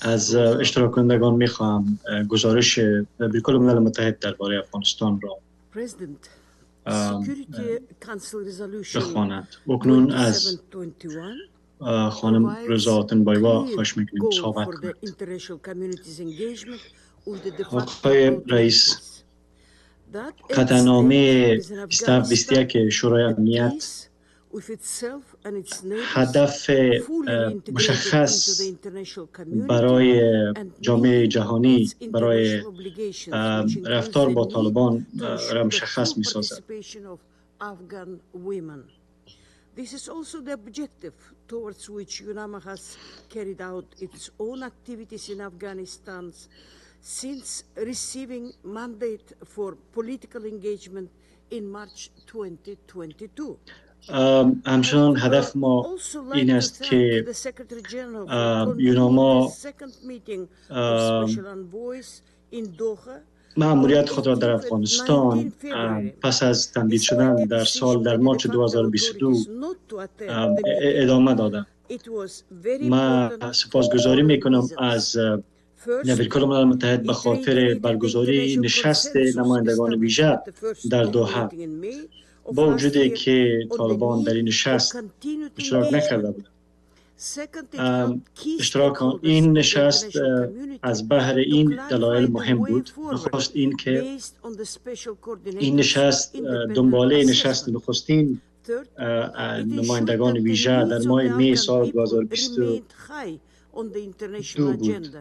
از اشتراک کنندگان میخواهم گزارش بیرکل ملل متحد درباره افغانستان را بخوانند. اکنون از خانم رضا تنبایوا خواهش میکنیم صحبت کنند. آقای رئیس، قطعنامه 2721 شورای امنیت هدف مشخص برای جامعه جهانی برای رفتار با طالبان را مشخص می سازد. This is also the objective towards which UNAMA has carried out its own activities in Afghanistan since receiving mandate for political engagement in March 2022. همچنان هدف ما این است که یوناما مأموریت خود را در افغانستان پس از تمدید شدن در مارچ 2022 ادامه دادند. من سپاسگزاری میکنم از بیرکل ملل متحد به خاطر برگزاری نشست نمایندگان ویژه در دوحه. با وجودی که طالبان در این نشست اشتراک نکرده بودند. این نشست از بهر این دلایل مهم بود. نخست این که این نشست دنباله نشست نخستین نمایندگان ویژه در ماه می سال 2022 بود.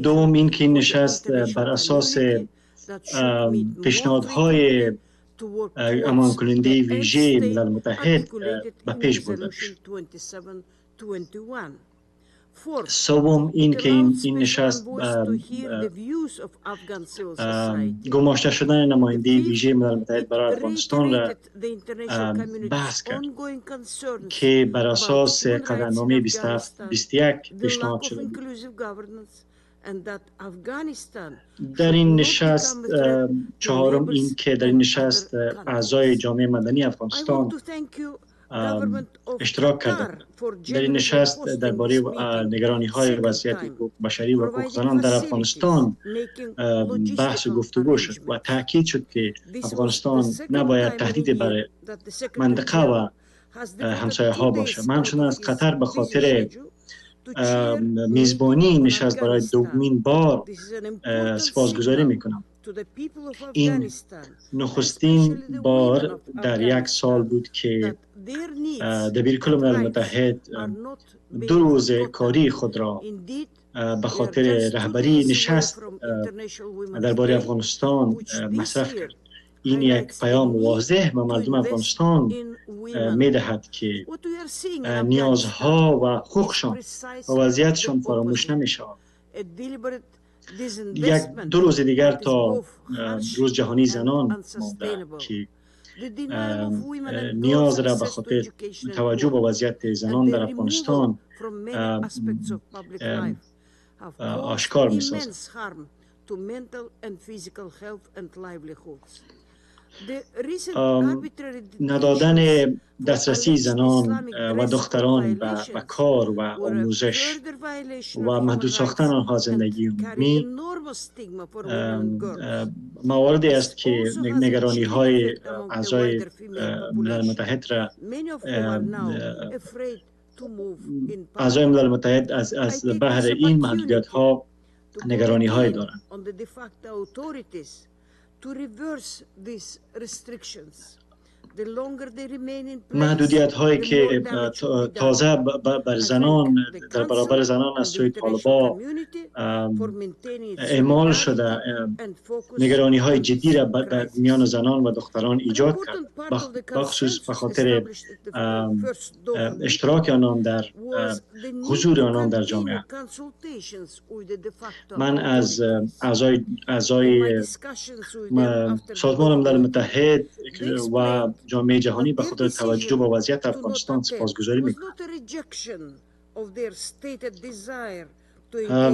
دوم این که این نشست بر اساس پیشنهادهای امان کننده ویژه ملل متحد به پیش برده شد. سوم این که این نشست گماشته شدن نماینده ویژه ملل متحد برای افغانستان را بحث کرد که بر اساس قطعنامه 2721 پیشنهاد شده بود. در این نشست چهارم این که در این نشست اعضای جامعه مدنی افغانستان اشتراک کردند. در این نشست درباره نگرانی‌های وضعیت حقوق بشری و حقوق زنان در افغانستان بحث و گفتگو شد و تاکید شد که افغانستان نباید تهدیدی برای منطقه و همسایه‌ها باشد. من چون از قطر به خاطر میزبانی نشست برای دومین بار سپاسگزاری میکنم. این نخستین بار در یک سال بود که بیرکل ملل متحد 2 روز کاری خود را به خاطر رهبری نشست درباره افغانستان مصرف کرد. این یک پیام واضح به مردم افغانستان می‌دهد که نیازها و حقوقشان و وضعیتشان فراموش نمی‌شود. 2 روز دیگر تا روز جهانی زنان مانده که نیاز را به خاطر توجه به وضعیت زنان در افغانستان آشکار می‌سازد. ندادن دسترسی زنان و دختران به کار و آموزش و محدود ساختن آنها زندگی عمومی مواردی است که نگرانی‌های اعضای ملل متحد را اعضای ملل متحد از بهر این محدودیت‌ها نگرانی‌های دارند. محدودیت هایی که تازه بر زنان در برابر زنان از سوی طالبان اعمال شده نگرانی های جدی را در میان زنان و دختران ایجاد کرد، بخصوص به خاطر اشتراک آنان در حضور آنان در جامعه. من از اعضای سازمان ملل متحد و جامعه جهانی به خاطر توجه به وضعیت افغانستان سپاسگزاری می‌کنم.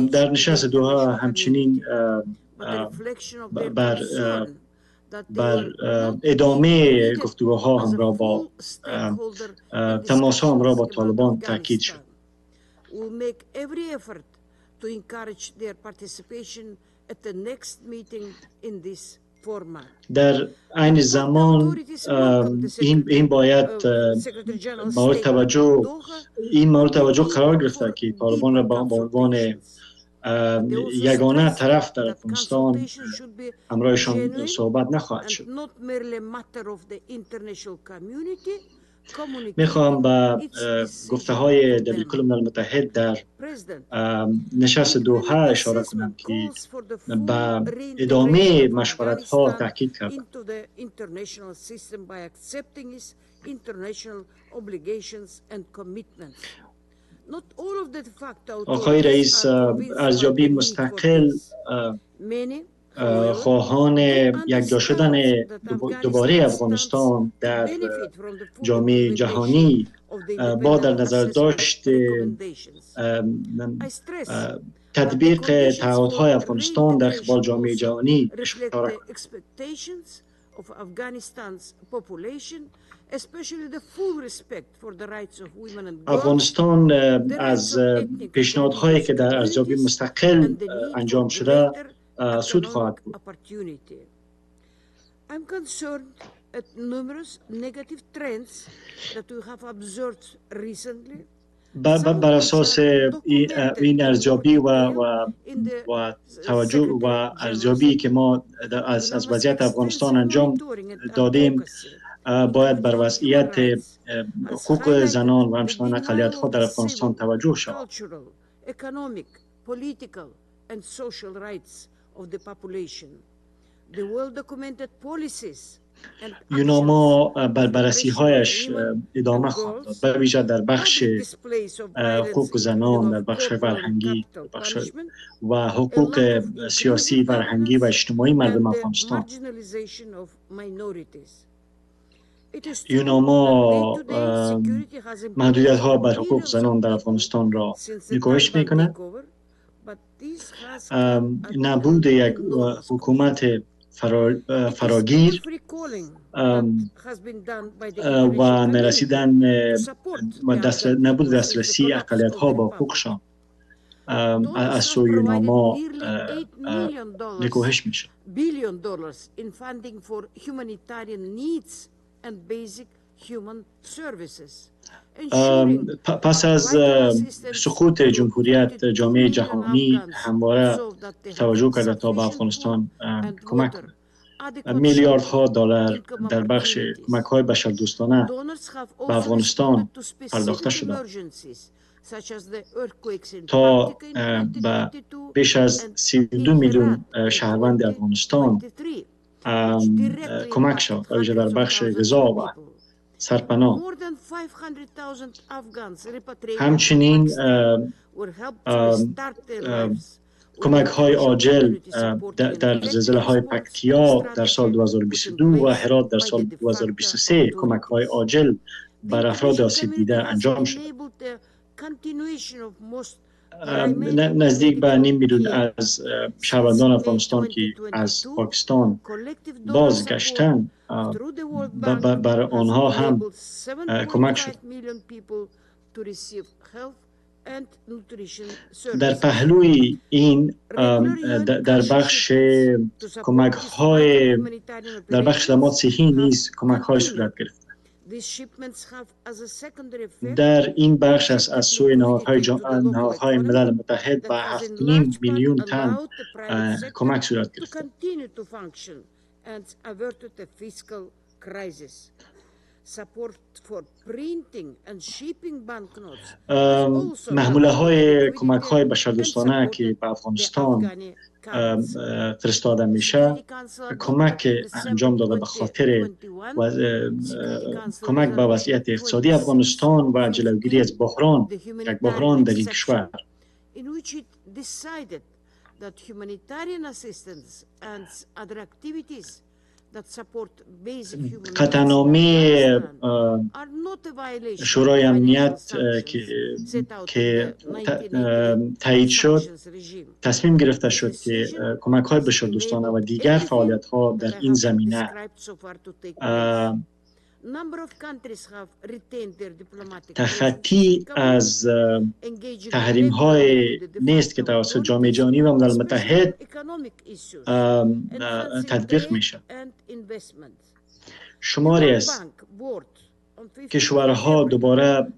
در نشست دوحه همچنین بر بر ادامه گفتگوها همراه با تماس‌ها همراه با طالبان تاکید شد. Will make every effort to encourage their participation at the next meeting in this format. در عین زمان این باید مورد توجه قرار گرفته که طالبان را با عنوان یگانه طرف در افغانستان همراهشان صحبت نخواهد شد. میخوام به گفته های دبیر کل ملل متحد در نشست دوحه اشاره کنم که به ادامه مشورت ها تاکید کرد. آقای رئیس ارزیابی مستقل خواهان یکجا شدن دوباره افغانستان در جامعه جهانی با در نظر داشت تطبیق تعهدهای افغانستان در قبال جامعه جهانی اشاره افغانستان از پیشنهادهایی که در ارزیابی مستقل انجام شده سود خواهد بود. I'm concerned at numerous negative trends that we have observed recently. بر اساس این ارزیابی و توجه و ارزیابی که ما از وضعیت افغانستان انجام دادیم، باید بر وضعیت حقوق زنان و همچنین اقلیت‌ها در افغانستان توجه شود. And social rights of the population. The well-documented policies and یوناما بر بررسی‌هایش ادامه خواهد داد، به ویژه در بخش حقوق زنان، در بخش فرهنگی و حقوق سیاسی، فرهنگی و اجتماعی مردم افغانستان. یوناما محدودیت‌ها بر حقوق زنان در افغانستان را نکوهش می‌کند. نبود یک حکومت فراگیر و نرسیدن نبود دسترسی اقلیت‌ها با حقوقشان از سوی یوناما نکوهش میشه. پس از سقوط جمهوریت، جامعه جهانی همواره توجه کرده تا به افغانستان کمک کنند. میلیاردها دلار در بخش کمک‌های بشردوستانه به افغانستان پرداخته شده تا به بیش از 32 میلیون شهروند افغانستان کمک شد، ویژه در بخش غذا و سرپناه. همچنین کمک های عاجل در زلزله های پکتیا در سال 2022 و هرات در سال 2023 کمک های عاجل بر افراد آسیب دیده انجام شد. نزدیک به 5 میلیون از شهروندان افغانستان که از پاکستان بازگشتند بر آنها هم کمک شد. در پهلوی این در بخش کمک های در بخش خدمات صحی نیز کمک های صورت گرفت. در این بخش از سوی نهادهای ملل متحد به 7.5 میلیون تن کمک صورت گرفت. محموله های کمک های بشردوستانه که به افغانستان فرستاده میشه کمک انجام داده به خاطر کمک به وضعیت اقتصادی افغانستان و جلوگیری از بحران، یک بحران در این کشور. قطعنامه شورای امنیت که تایید شد، تصمیم گرفته شد که کمک‌های بشردوستانه و دیگر فعالیت‌ها در این زمینه تخطی از تحریم‌های نیست که توسط جامعه جهانی و ملل متحد تطبیق میشه. شماری از کشورها دوباره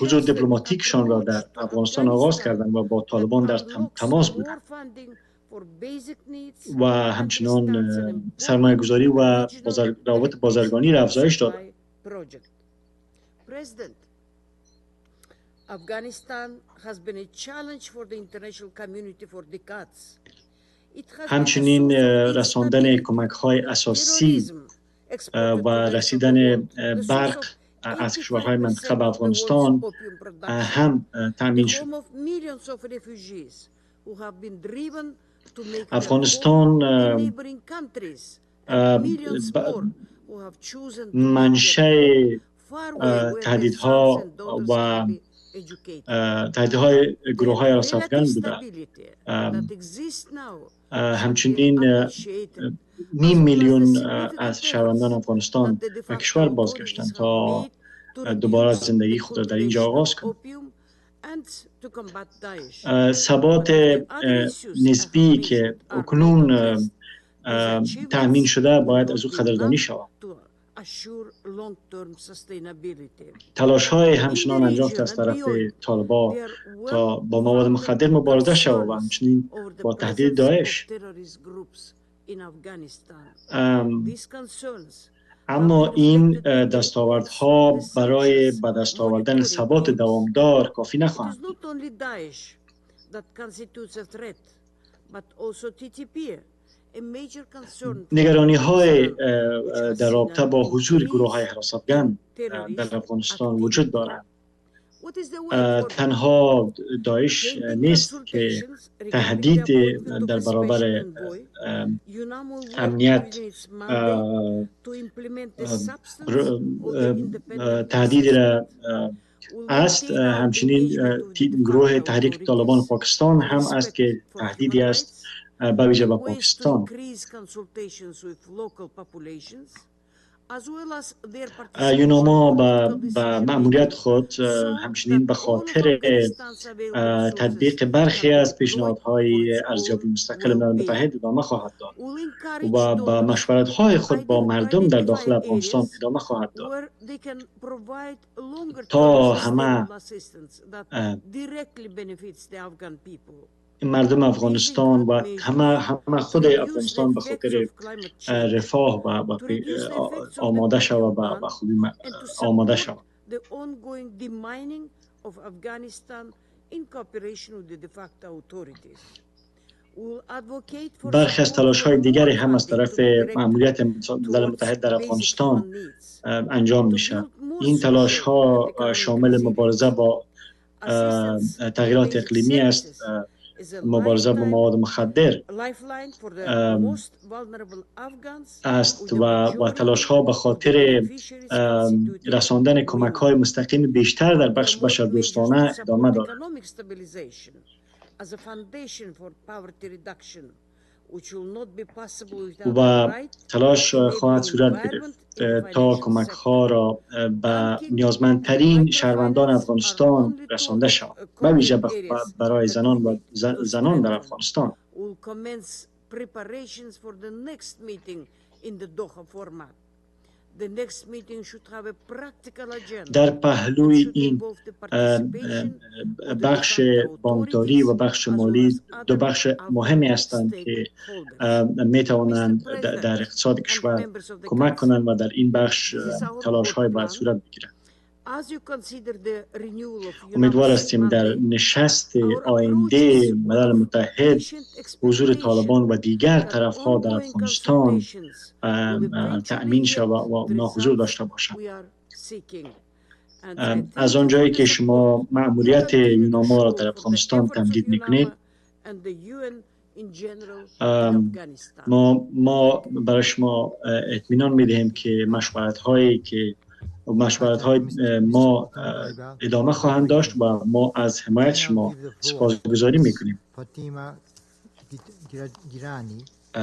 حضور دیپلماتیکشان را در افغانستان آغاز کردند و با طالبان در تماس بودند و همچنان سرمایه گذاری و روابط بازرگانی را افزایش دادند. همچنین رساندن کمک‌های اساسی و رسیدن برق از کشورهای منطقه به افغانستان هم تأمین شد. افغانستان منشأ تهدیدها و تهدیدهای گروه‌های افغان بوده. همچنین 500,000 از شهروندان افغانستان به کشور بازگشتند تا دوباره زندگی خود را در اینجا آغاز کنند. ثبات نسبی که اکنون تأمین شده باید از او قدردانی شود. تلاش‌های همچنان انجام شده از طرف طالبان تا با مواد مخدر مبارزه شود و همچنین با تهدید داعش. اما این دستاوردها برای به دست آوردن ثبات دوامدار کافی نخواهند. نگرانی‌های در رابطه با حضور گروه‌های حراس افغان در افغانستان وجود دارد. تنها داعش نیست که تهدید در برابر امنیت تهدید را است، همچنین گروه تحریک طالبان پاکستان هم است که تهدیدی است به ویژه به پاکستان. یوناما به مأموریت خود همچنین به خاطر تطبیق برخی از پیشنهادهای ارزیابی مستقل ملل متحد ادامه خواهد داد و به مشورت‌های خود با مردم در داخل افغانستان ادامه خواهد داد تا همه مردم افغانستان و همه خود افغانستان به خاطر رفاه و آماده شود و به خوبی آماده شود. برخی از تلاش‌های دیگری هم از طرف مأموریت ملل متحد در افغانستان انجام میشه. این تلاش‌ها شامل مبارزه با تغییرات اقلیمی است، مبارزه با مواد مخدر است و تلاش‌ها به خاطر رساندن کمک‌های مستقیم بیشتر در بخش بشردوستانه ادامه دارد. و تلاش خواهد صورت گرفت تا کمک‌ها را به نیازمندترین شهروندان افغانستان رسانده شود، به ویژه برای زنان در افغانستان. در پهلوی این بخش بانکداری و بخش مالی دو بخش مهمی هستند که می توانند در اقتصاد کشور کمک کنند و در این بخش تلاش‌های باید صورت بگیرد. امیدوار هستیم در نشست آینده ملل متحد حضور طالبان و دیگر طرف‌ها در افغانستان تأمین شود و اونا حضور داشته باشند. از آنجایی که شما مأموریت یوناما را در افغانستان تمدید می‌کنید، ما برای شما اطمینان میدهیم که مشورت های ما ادامه خواهند داشت و ما از حمایت شما سپاسگزاری میکنیم.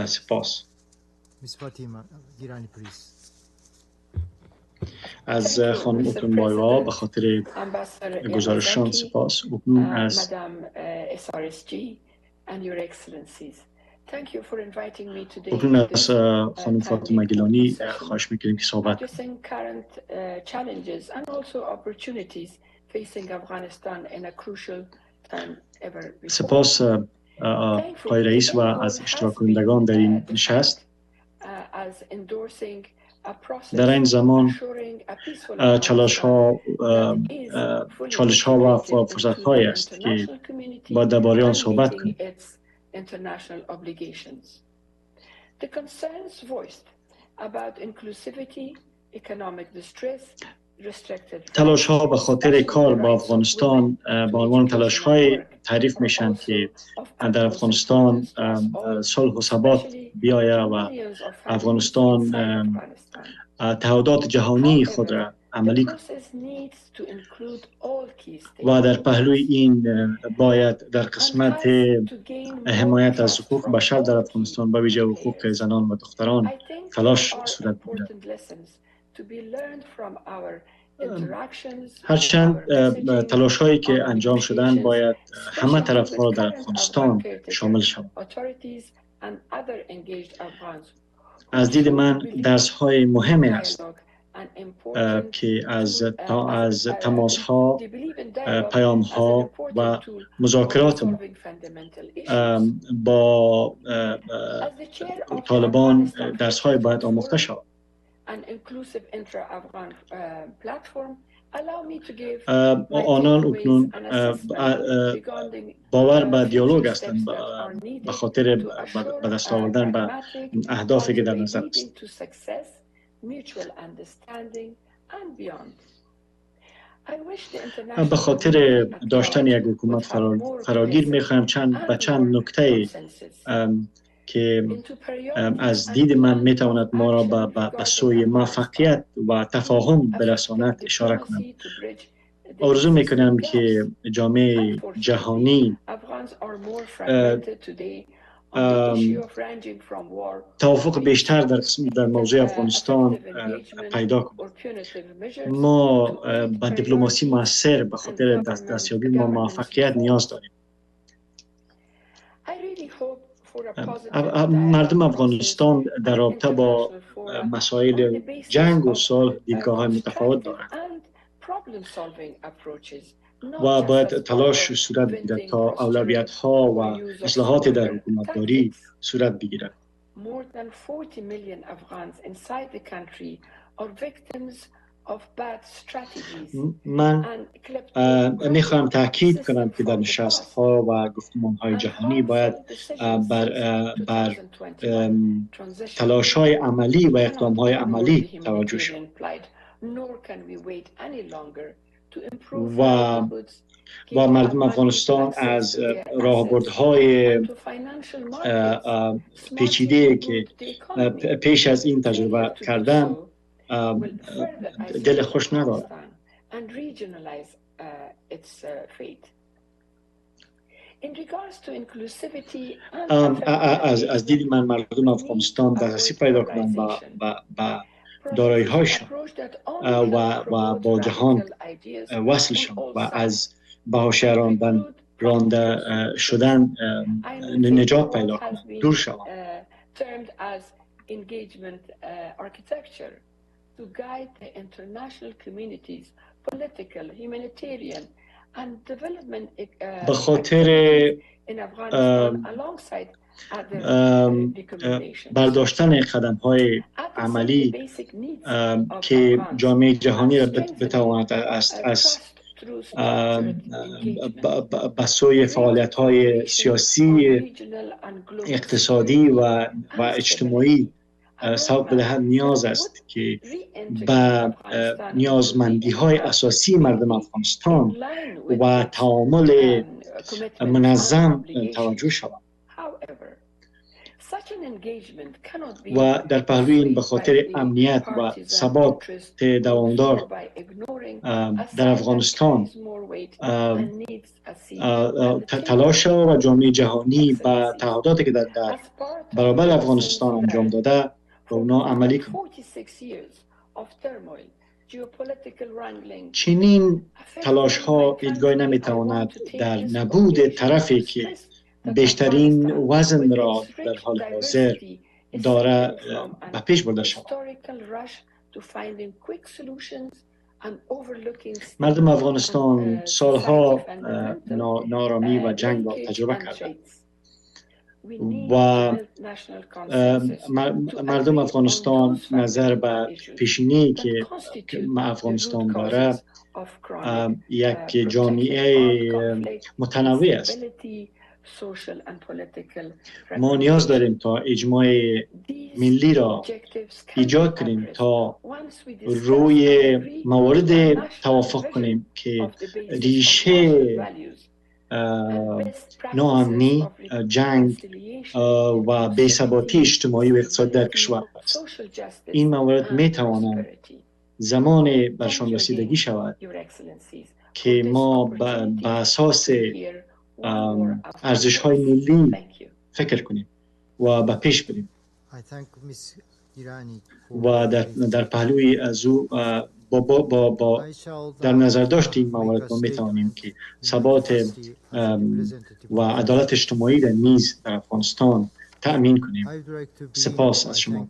سپاس. از خانم اوکلون بایوا به خاطر گزارششان سپاس. اوکلون از اوکلون از خانم فاطمه گیلانی خواهش میکنیم که صحبت کنیم. سپاس آقای رئیس و از اشتراک کنندگان در این نشست. در این زمان چالش ها و فرصت های است که با درباره آن صحبت کنیم. تلاش ها به خاطر کار با افغانستان با عنوان تلاش های تعریف میشن که در افغانستان صلح و ثبات بیاید و افغانستان تعهدات جهانی خود را عملی کند. و در پهلوی این باید در قسمت حمایت از حقوق بشر در افغانستان به ویژه حقوق زنان و دختران تلاش صورت بگیرد. هرچند تلاش هایی که انجام شدن باید همه طرف ها در افغانستان شامل شود. از دید من درس های مهمی است که از تماس ها، پیام ها و مذاکرات با طالبان درس های باید آموخته شود. آنان اکنون باور به دیالوگ هستند به خاطر به دست آوردن به اهدافی که در نظر است. به خاطر داشتن یک حکومت فراگیر میخوایم چند نکته که از دید من میتواند ما را به سوی موفقیت و تفاهم برساند اشاره کنم. آرزو میکنم که جامعه جهانی توافق بیشتر در موضوع افغانستان پیدا کنیم. ما به دیپلماسی موثر به خاطر دستیابی ما موفقیت نیاز داریم. مردم افغانستان در رابطه با مسائل جنگ و صلح دیدگاه‌های متفاوت دارند و باید تلاش صورت بگیرد تا اولویت‌ها و اصلاحات در حکومتداری صورت بگیرد. من میخواهم تاکید کنم که در نشست‌ها و گفتمان‌های جهانی باید بر تلاش‌های عملی و اقدام‌های عملی توجه شود و مردم افغانستان از راهبردهای پیچیده که پیش از این تجربه کردن دل خوش ندارد. از دید من مردم افغانستان دسترسی پیدا کنند به دارایی‌هایشان و با جهان وصل شوند و از بهاشی رانده شدن نجات پیدا کنند، دور شوند. To guide the international communities, political, humanitarian, and development به خاطر برداشتن قدم‌های عملی که جامعه جهانی را بتواند از به سوی فعالیت‌های سیاسی، اقتصادی و اجتماعی سوق بدهد، نیاز است که به نیازمندی‌های اساسی مردم افغانستان و تعامل منظم توجه شود. و در پهلوی این به خاطر امنیت و ثبات دوامدار در افغانستان تلاش و جامعه جهانی و تعهداتی که در برابر افغانستان انجام داده و اونا عملی کنند. چنین تلاش ها هیچگاه نمیتواند در نبود طرفی که بیشترین وزن را در حال حاضر داره به پیش برده شود. مردم افغانستان سالها نارامی و جنگ را تجربه کرده و مردم افغانستان نظر به پیشینه‌ای که افغانستان داره یک جامعه متنوع است. ما نیاز داریم تا اجماع ملی را ایجاد کنیم تا روی موارد توافق کنیم که ریشه ناامنی، جنگ و بی‌ثباتی اجتماعی و اقتصادی در کشور است. این موارد می توانند زمان برشان رسیدگی شود که ما به اساس ارزش‌های ملی فکر کنیم و به پیش بریم. و در پهلوی از او با در نظر داشت این موارد ما میتوانیم که ثبات و عدالت اجتماعی در نیز در افغانستان تأمین کنیم. سپاس از شما.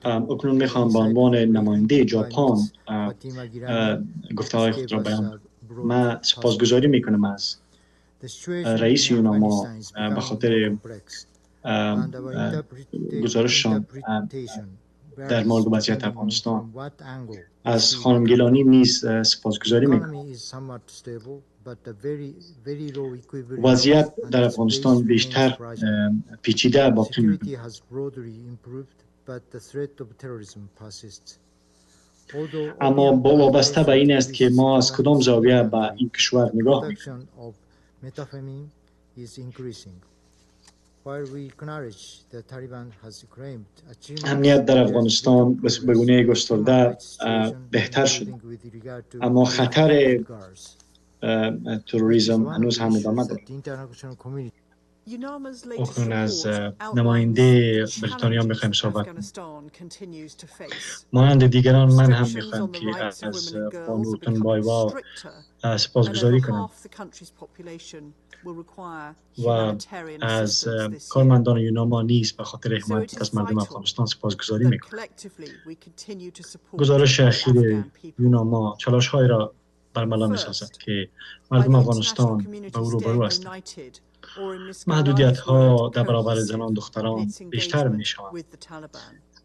اکنون میخوام به عنوان نماینده ژاپن گفته‌های خود را بیان کنم. من سپاسگزاری میکنم از رئیس یوناما به خاطر گزارششان در مورد وضعیت افغانستان. از خانم گیلانی نیز سپاسگزاری میکنم. وضعیت در افغانستان بیشتر پیچیده باقی میماند. اما وابسته به این است که ما از کدام زاویه به این کشور نگاه میکنیم. امنیت در افغانستان به گونه گسترده بهتر شده، اما خطر تروریسم هنوز هم ادامه دارد. اکنون از نماینده بریتانیا میخوایم صحبت کنیم. مانند دیگران من هم میخوایم که از بانو تنبایوا سپاسگزاری کنم و از کارمندان یوناما نیز به خاطر حمایت از مردم افغانستان سپاسگزاری میکنم. گزارش اخیر یوناما تلاش‌هایی را برملا می‌سازد که مردم افغانستان به او روبرو هستند. محدودیت‌ها در برابر زنان دختران بیشتر می‌شوند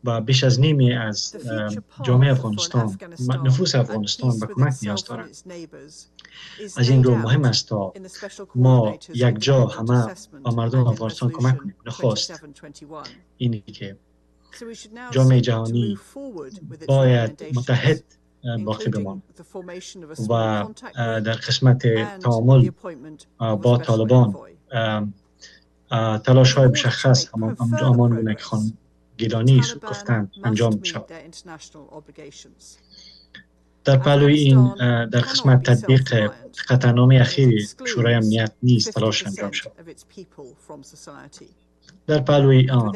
و بیش از نیمی از جامعه افغانستان، نفوس افغانستان به کمک نیاز دارد. از این رو مهم است تا ما یک جا همه به مردم افغانستان کمک کنیم. نخست اینی که جامعه جهانی باید متحد باقی بماند و در قسمت تعامل با طالبان تلاش‌های مشخص همان گونه که خانم گیلانی گفتند انجام شود. در پهلوی این در قسمت تطبیق قطعنامه اخیر شورای امنیت نیز تلاش انجام شود. در پهلوی آن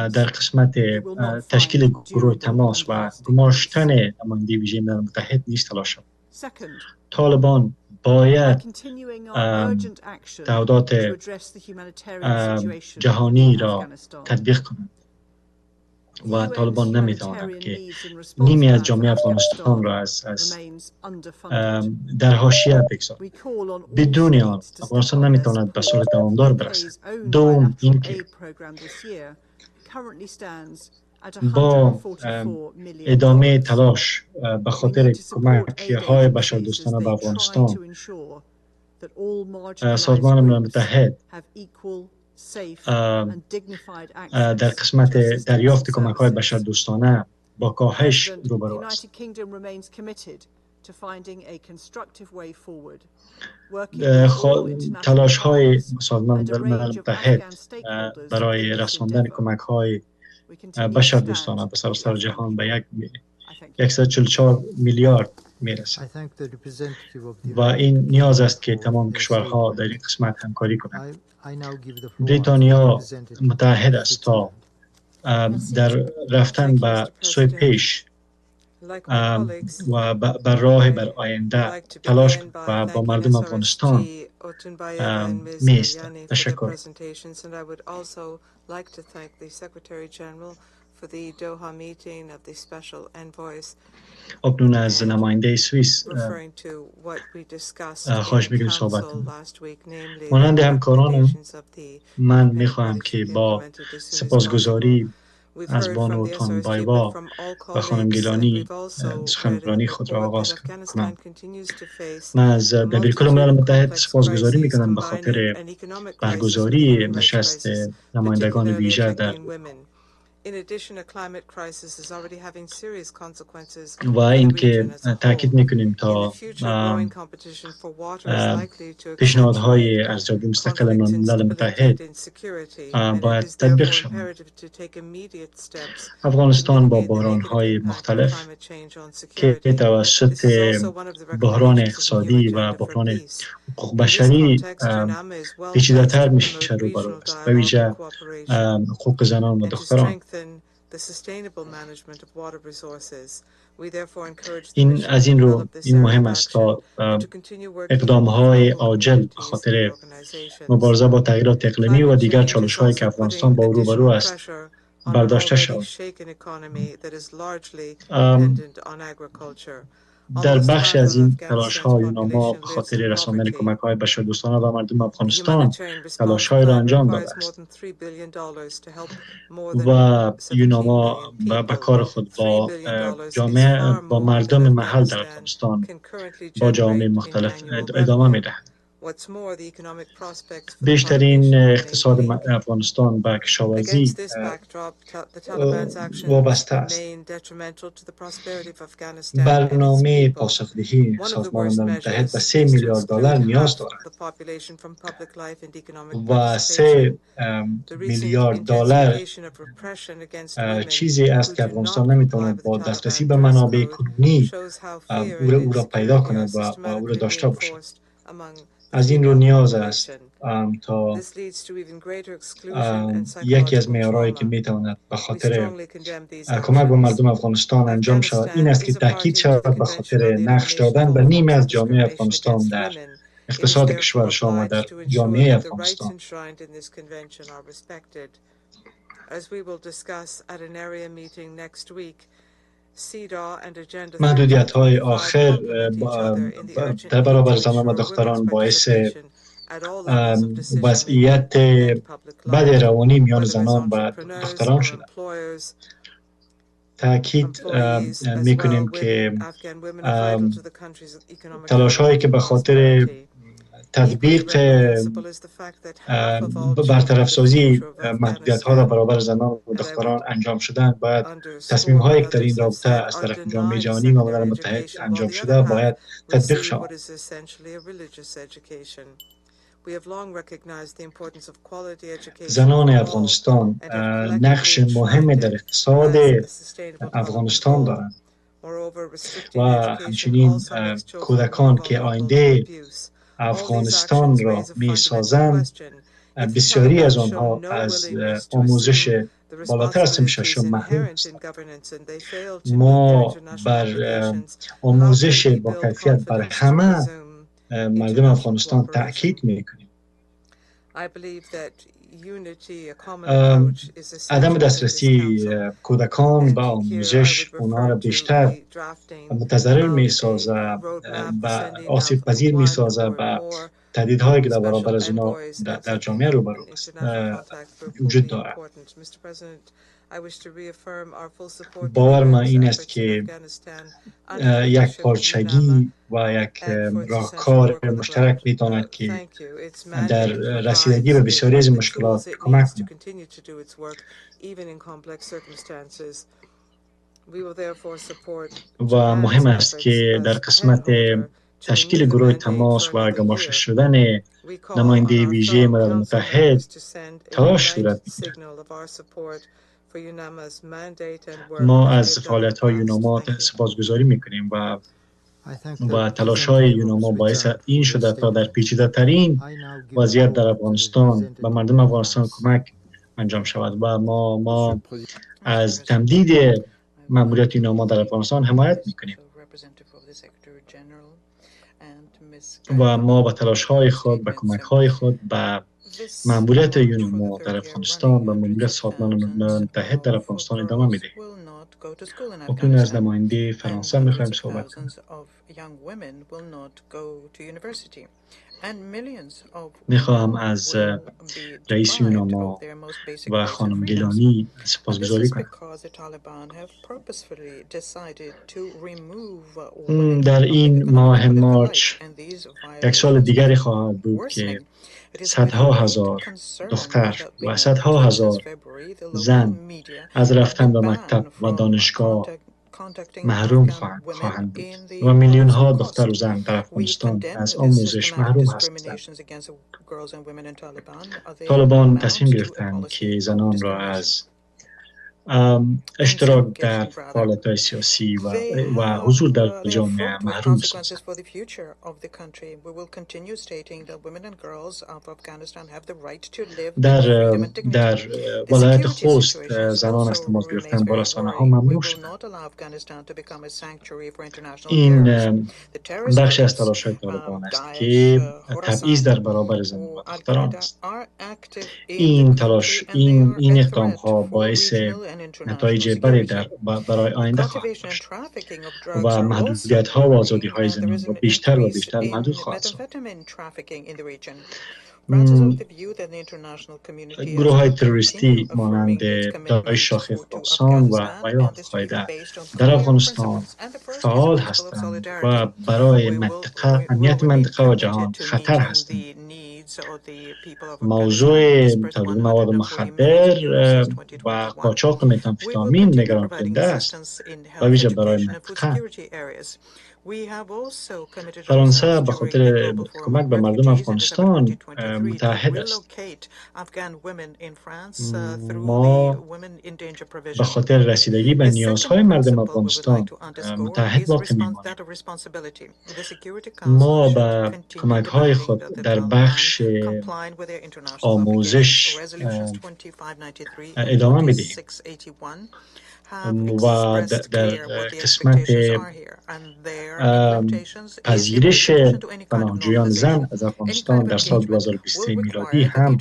در قسمت تشکیل گروه تماس و گماشتن نماینده ویژه ملل متحد نیز تلاش شود. طالبان باید تعهدات جهانی را تطبیق کنند و طالبان نمیتوانند که نیمی از جامعه افغانستان را از در حاشیه بگذارد. بدون آن افغانستان نمیتواند به صلح دوامدار برسد. دوم اینکه با ادامه تلاش به خاطر کمک‌های بشردوستانه به افغانستان، سازمان ملل متحد در قسمت دریافت کمک‌های بشردوستانه با کاهش روبرو است. تلاش های سازمان ملل متحد برای رساندن کمک های بشر دوستانه به سراسر جهان به 144 میلیارد میرسد و این نیاز است که تمام کشورها در این قسمت همکاری کنند. بریتانیا متحد است تا در رفتن به سوی پیش و بر راه بر آینده تلاش و با مردم افغانستان می‌ایستد. تشکر. اکنون از نماینده سوئیس خواهش می‌کنم صحبت کنم. مانند همکارانم من می‌خواهم که با سپاسگزاری از بانو تانبایوا و خانم گیلانی سخنرانی خود را آغاز کنم. من از دبیرکل ملل متحد سپاسگزاری می‌کنم به خاطر برگزاری نشست نمایندگان ویژه در و اینکه تاکید میکنیم تا پیشنهادهای ارزیابی مستقل ملل متحد باید تطبیق شود. افغانستان با بحران‌های مختلف که توسط بحران اقتصادی و بحران حقوق بشری پیچیده‌تر میشه روبرو است، به ویژه حقوق زنان و دختران. این مهم است تا اقدام‌های عاجل به خاطر مبارزه با تغییرات اقلیمی و دیگر چالش‌هایی که افغانستان با روبرو است برداشته شود. در بخش از این تلاش‌ها یوناما به خاطر رساندن کمک‌های بشردوستانه و مردم افغانستان تلاش‌های را انجام داده است و یوناما به کار خود با جامعه با مردم محل در افغانستان با جامعه مختلف ادامه می‌دهد. بیشترین اقتصاد افغانستان به کشاورزی وابسته است. برنامه پاسخدهی سازمان ملل متحد به 3 میلیارد دلار نیاز دارد و 3 میلیارد دلار چیزی است که افغانستان نمیتواند با دسترسی به منابع کنونی او را پیدا کند و او را داشته باشد. از این رو نیاز است تا یکی از معیارهایی که میتواند به خاطر کمک به مردم افغانستان انجام شود این است که تاکید شود به خاطر نقش دادن به نیمه از جامعه افغانستان در اقتصاد کشورشان و در جامعه افغانستان. محدودیت‌های آخر در برابر زنان و دختران باعث وضعیت بد روانی میان زنان و دختران شده. تأکید میکنیم که تلاش‌هایی که به خاطر تطبیق برطرف سازی محدودیت‌ها در برابر زنان و دختران انجام شدن باید تصمیم‌هایی که در این رابطه از طرف جامعه جهانی و ملل متحد انجام شده باید تطبیق شود. زنان افغانستان نقش مهم در اقتصاد افغانستان دارند و همچنین کودکان که آینده افغانستان را می سازند بسیاری از آنها از آموزش بالاتر از سن ششم محروم هستند. ما بر آموزش با کیفیت بر همه مردم افغانستان تأکید میکنیم. عدم دسترسی کودکان به آموزش اونها را بیشتر متضرر می سازد و آسیب پذیر می سازد و تهدیدهایی که در برابر از اونها در جامعه روبرو است وجود دارد. باور من این است که یک پارچگی و یک راهکار مشترک میتواند که در رسیدگی به بسیاری از مشکلات کمک کند. و مهم است که در قسمت تشکیل گروه تماس و گمارش شدن نماینده ویژه ملل متحد تلاش صورت می‌گیرد. ما از فعالیت‌های یوناما سپاسگزاری می‌کنیم و تلاش‌های یوناما باعث این شده تا در پیچیده‌ترین وضعیت در افغانستان به مردم افغانستان کمک انجام شود و ما از تمدید مأموریت یوناما در افغانستان حمایت می‌کنیم و ما با تلاش‌های خود، با کمک‌های خود به مأموریت یوناما در افغانستان و مأموریت سازمان ملل متحد در افغانستان ادامه می‌دهیم. اکنون از نماینده فرانسه می‌خوایم صحبت کنیم. می‌خواهم از رئیس یوناما و خانم گیلانی سپاسگزاری کنم. در این ماه مارچ یک سال دیگری خواهد بود که صدها هزار دختر و صدها هزار زن از رفتن به مکتب و دانشگاه محروم خواهند بود و میلیون ها دختر و زن در افغانستان از آموزش محروم هستند. طالبان تصمیم گرفتند که زنان را از اشتراک در فعالیت‌های سیاسی و حضور در جامعه محروم بسازند. در ولایت خوست زنان از تماس گرفتن با رسانه‌ها ممنوع شدند. این بخش از تلاش‌های طالبان است که تبعیض در برابر زنان و دختران است. این اقدام‌ها باعث نتایج بدی برای آینده خواهد داشت و محدودیت‌ها و آزادی‌های زنان را بیشتر و بیشتر محدود خواهد ساخت. گروه‌های تروریستی مانند داعش شاخه خراسان و القاعده در افغانستان فعال هستند و برای منطقه، امنیت منطقه و جهان خطر هستند. موضوع تولید مواد مخدر و قاچاق متامفتامین نگران کننده است و ویژه برای منطقه. فرانسه به خاطر کمک به مردم افغانستان متحد است. ما به خاطر رسیدگی به نیازهای مردم افغانستان متحد باقی میمانیم. ما به کمک‌های خود در بخش آموزش ادامه میدهیم و در قسمت پذیرش پناهجویان زن از افغانستان در سال 2023 میلادی هم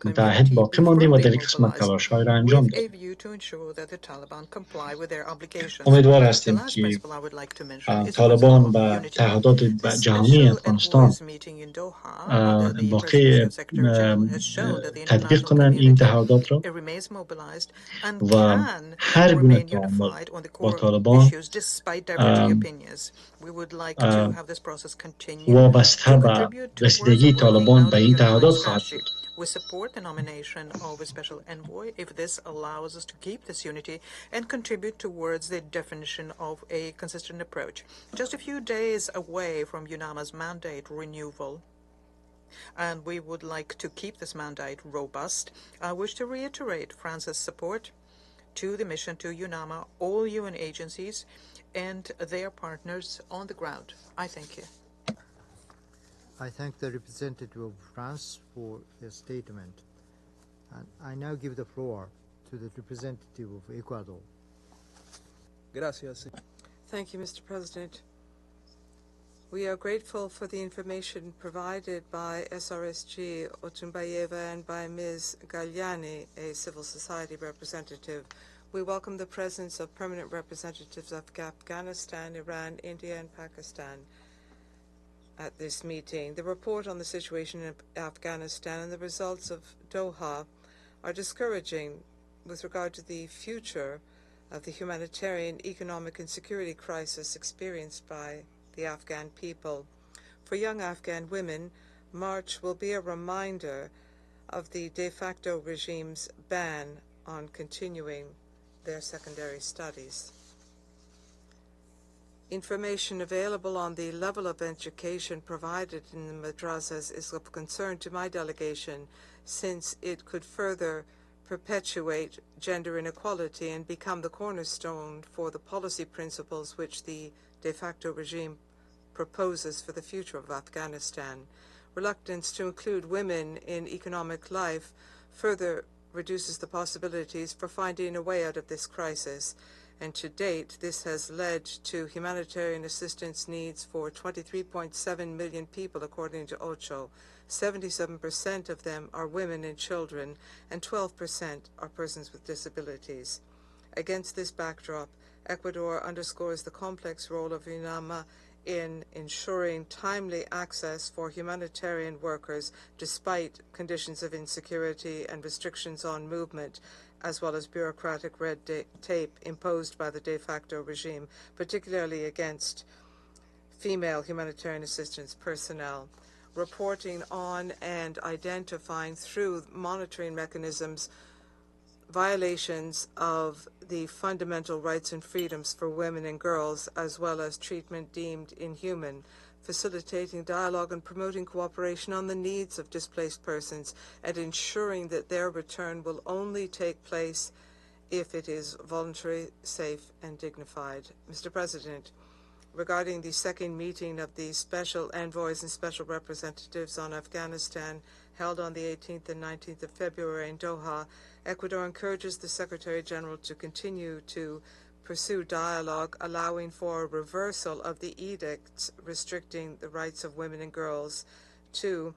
متحد باقی ماندیم و در این قسمت تلاش‌های را انجام دادیم. امیدوار هستیم که طالبان به تعهدات جهانی افغانستان باقی تطبیق کنند این تعهدات را و هر گونه تعامل با طالبان وابسته به رسیدگی طالبان به این تعهدات خواهد بود. We support the nomination of a special envoy if this allows us to keep this unity and contribute towards the definition of a consistent approach. Just a few days away from UNAMA's mandate renewal, and we would like to keep this mandate robust, I wish to reiterate France's support to the mission to UNAMA, all UN agencies, and their partners on the ground. I thank you. I thank the representative of France for their statement. And I now give the floor to the representative of Ecuador. Gracias. Thank you, Mr. President. We are grateful for the information provided by SRSG Otumbayeva and by Ms. Gagliani, a civil society representative. We welcome the presence of permanent representatives of Afghanistan, Iran, India, and Pakistan at this meeting. The report on the situation in Afghanistan and the results of Doha are discouraging with regard to the future of the humanitarian, economic, and security crisis experienced by the Afghan people. For young Afghan women, March will be a reminder of the de facto regime's ban on continuing their secondary studies. Information available on the level of education provided in the madrasas is of concern to my delegation, since it could further perpetuate gender inequality and become the cornerstone for the policy principles which the de facto regime proposes for the future of Afghanistan. Reluctance to include women in economic life further reduces the possibilities for finding a way out of this crisis. And to date, this has led to humanitarian assistance needs for 23.7 million people, according to OCHO. 77% of them are women and children, and 12% are persons with disabilities. Against this backdrop, Ecuador underscores the complex role of UNAMA in ensuring timely access for humanitarian workers despite conditions of insecurity and restrictions on movement, as well as bureaucratic red tape imposed by the de facto regime, particularly against female humanitarian assistance personnel. Reporting on and identifying through monitoring mechanisms violations of the fundamental rights and freedoms for women and girls, as well as treatment deemed inhuman, facilitating dialogue and promoting cooperation on the needs of displaced persons, and ensuring that their return will only take place if it is voluntary, safe, and dignified. Mr. President, regarding the second meeting of the Special Envoys and Special Representatives on Afghanistan held on the 18th and 19th of February in Doha, Ecuador encourages the Secretary General to continue to pursue dialogue, allowing for a reversal of the edicts restricting the rights of women and girls, 2,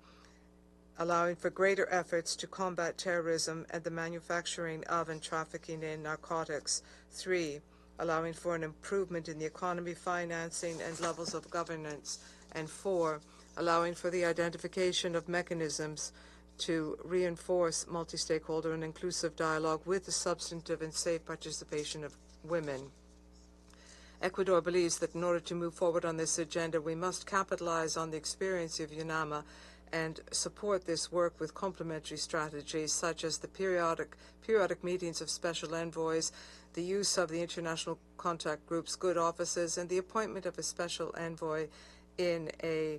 allowing for greater efforts to combat terrorism and the manufacturing of and trafficking in narcotics, 3, allowing for an improvement in the economy, financing, and levels of governance, and 4, allowing for the identification of mechanisms to reinforce multi-stakeholder and inclusive dialogue with the substantive and safe participation of women. Ecuador believes that in order to move forward on this agenda, we must capitalize on the experience of UNAMA and support this work with complementary strategies such as the periodic meetings of special envoys, the use of the international contact group's good offices, and the appointment of a special envoy in a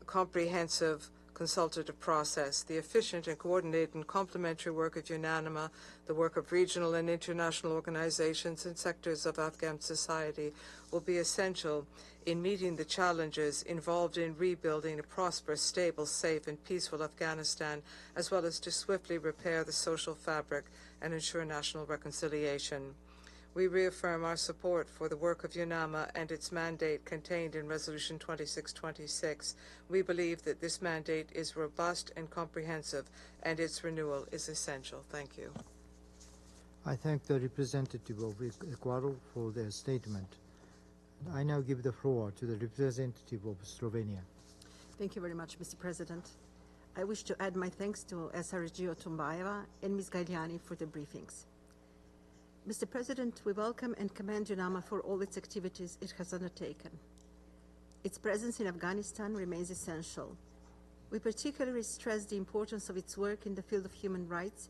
comprehensive consultative process. The efficient and coordinated and complementary work of UNAMA, the work of regional and international organizations and sectors of Afghan society will be essential in meeting the challenges involved in rebuilding a prosperous, stable, safe, and peaceful Afghanistan, as well as to swiftly repair the social fabric and ensure national reconciliation. We reaffirm our support for the work of UNAMA and its mandate contained in Resolution 2626. We believe that this mandate is robust and comprehensive, and its renewal is essential. Thank you. I thank the representative of Ecuador for their statement. I now give the floor to the representative of Slovenia. Thank you very much, Mr. President. I wish to add my thanks to SRG Otumbaeva and Ms. Gailiani for the briefings. Mr. President, we welcome and commend UNAMA for all its activities it has undertaken. Its presence in Afghanistan remains essential. We particularly stress the importance of its work in the field of human rights,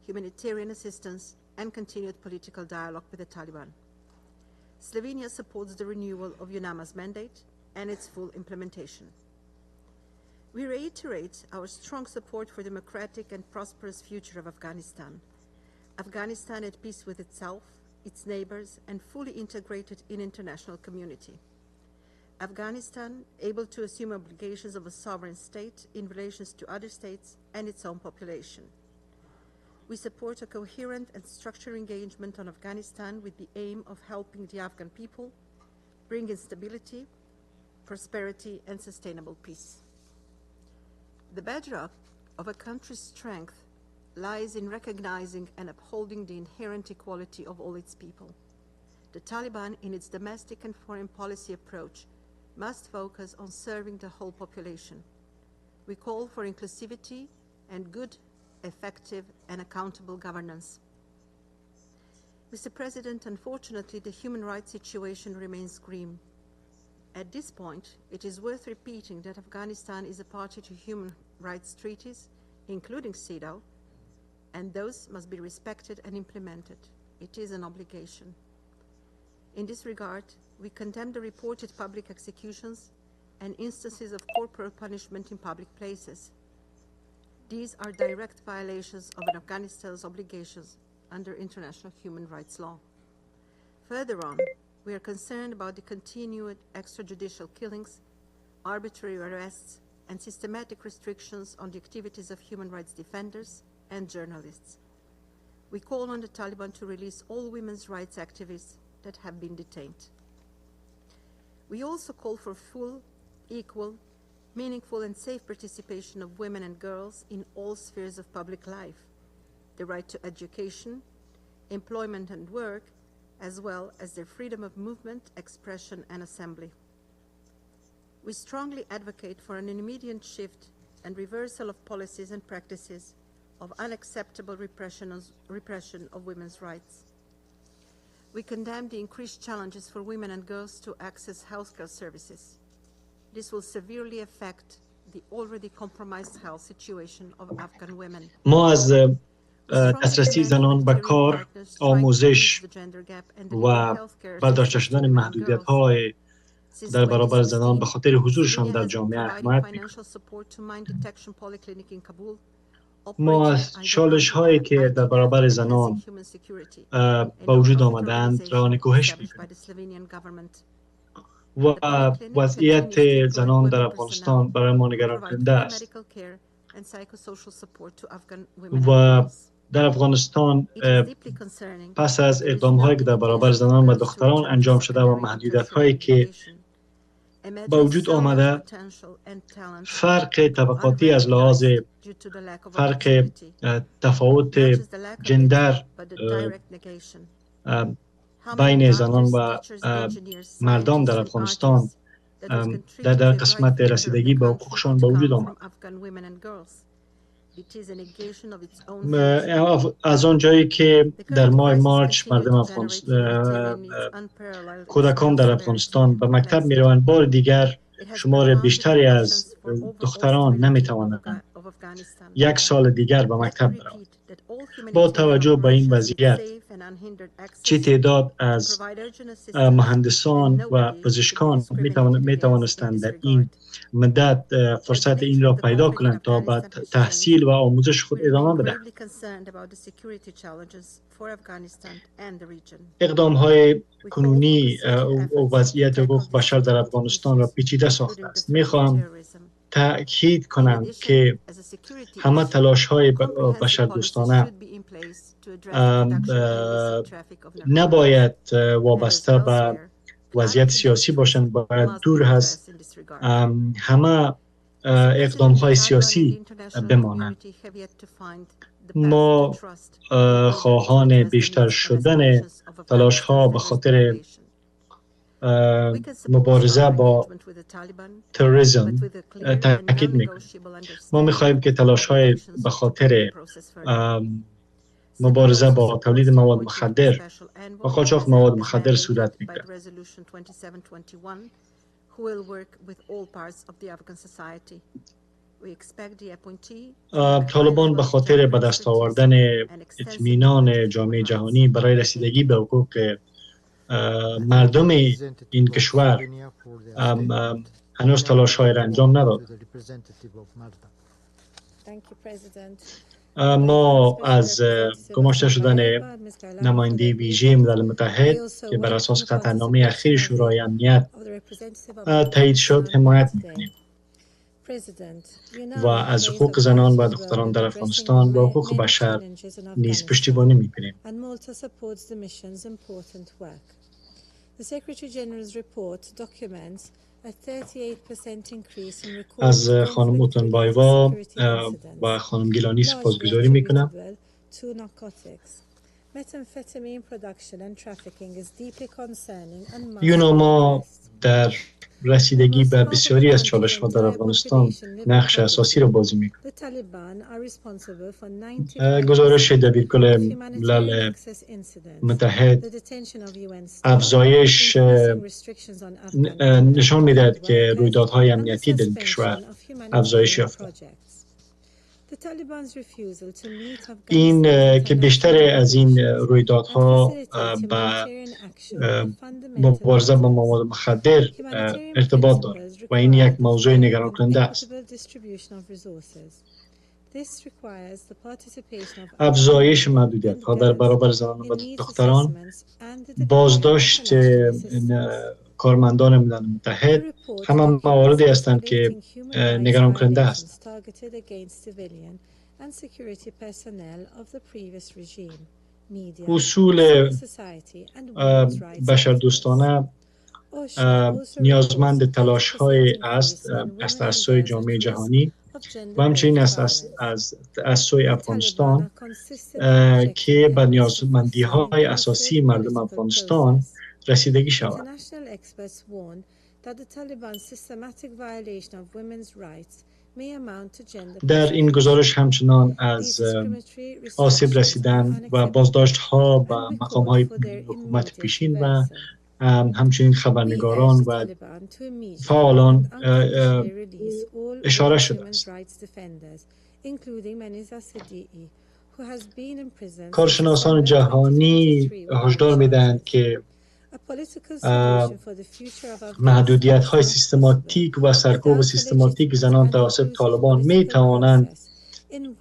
humanitarian assistance, and continued political dialogue with the Taliban. Slovenia supports the renewal of UNAMA's mandate and its full implementation. We reiterate our strong support for the democratic and prosperous future of Afghanistan. Afghanistan at peace with itself, its neighbors, and fully integrated in international community. Afghanistan able to assume obligations of a sovereign state in relations to other states and its own population. We support a coherent and structured engagement on Afghanistan with the aim of helping the Afghan people bring in stability, prosperity, and sustainable peace. The bedrock of a country's strength lies in recognizing and upholding the inherent equality of all its people. The Taliban, in its domestic and foreign policy approach, must focus on serving the whole population. We call for inclusivity and good, effective, and accountable governance. Mr. President, unfortunately, the human rights situation remains grim. At this point, it is worth repeating that Afghanistan is a party to human rights treaties, including CEDAW, and those must be respected and implemented. It is an obligation. In this regard, we condemn the reported public executions and instances of corporal punishment in public places. These are direct violations of Afghanistan's obligations under international human rights law. Further on, we are concerned about the continued extrajudicial killings, arbitrary arrests, and systematic restrictions on the activities of human rights defenders and journalists. We call on the Taliban to release all women's rights activists that have been detained. We also call for full, equal, meaningful and safe participation of women and girls in all spheres of public life, the right to education, employment and work, as well as their freedom of movement, expression and assembly. We strongly advocate for an immediate shift and reversal of policies and practices of unacceptable repression of women's rights. We condemn the increased challenges for women and girls to access healthcare services. This will severely affect the already compromised health situation of Afghan women. ما از دسترسی زنان به کار، آموزش و برداشته شدن محدودیت‌های در برابر زنان به خاطر حضورشان در جامعه حمایت می‌کنیم. ما از چالش‌هایی که در برابر زنان به وجود آمدند را نکوهش می‌کنیم و وضعیت زنان در افغانستان برای ما نگران کننده است و در افغانستان پس از اقدام‌هایی که در برابر زنان و دختران انجام شده و محدودیت‌هایی که با وجود آمده، فرق طبقاتی از لحاظ فرق تفاوت جندر بین زنان و مردان در افغانستان در قسمت رسیدگی به حقوقشان به وجود آمد. از آنجایی که در ماه مارچ مردم کودکان در افغانستان به مکتب می روند، بار دیگر شمار بیشتری از دختران نمی توانند یک سال دیگر به مکتب بروند. با توجه به این وضعیت، چه تعداد از مهندسان و پزشکان می توانستند در این مدت فرصت این را پیدا کنند تا به تحصیل و آموزش خود ادامه بدهند. اقدام‌های کنونی و وضعیت حقوق بشر در افغانستان را پیچیده ساخته است. می‌خواهم تأکید کنم که همه تلاش‌های بشردوستانه نباید وابسته به وضعیت سیاسی باشند، باید دور از همه اقدام‌های سیاسی بمانند. ما خواهان بیشتر شدن تلاش‌ها به خاطر مبارزه با تروریسم تاکید می‌کنیم. ما می‌خواهیم که تلاش‌های به خاطر مبارزه با تولید مواد مخدر و قاچاق مواد مخدر صورت می‌گیرد. طالبان به خاطر به دست آوردن اطمینان جامعه جهانی برای رسیدگی به حقوق مردم این کشور هنوز تلاش‌های را انجام نداد. ما از گماشته شدن نماینده ویژه ملل متحد که بر اساس خطرنامه اخیر شورای امنیت تایید شد حمایت می‌کنیم و از حقوق زنان و دختران در افغانستان و حقوق بشر نیز پشتیبانی می‌کنیم. از خانم اوتنبایوا و خانم گیلانی سپاسگزاری میکنم. ما در رسیدگی به بسیاری از چالش‌ها در افغانستان نقش اساسی را بازی می‌کنیم. گزارش دبیرکل ملل متحد افزایش نشان می‌دهد که رویدادهای امنیتی در این کشور افزایش یافته. این که بیشتر از این رویدادها به مبارزه با مواد مخدر ارتباط دارد و این یک موضوع نگران کننده است. افزایش محدودیت‌ها در برابر زنان و دختران، بازداشت کارمندان ملل متحد، همه مواردی هستند که نگران کننده است. اصول بشردوستانه نیازمند تلاش‌های است از سوی جامعه جهانی و همچنین از سوی افغانستان که به نیازمندی‌های اساسی مردم افغانستان رسیدگی شود. در این گزارش همچنان از آسیب رسیدن و بازداشت‌ها به مقام‌های حکومت پیشین و همچنین خبرنگاران و فعالان اشاره شده است. کارشناسان جهانی هشدار می‌دهند که محدودیت‌های سیستماتیک و سرکوب سیستماتیک زنان توسط طالبان می‌توانند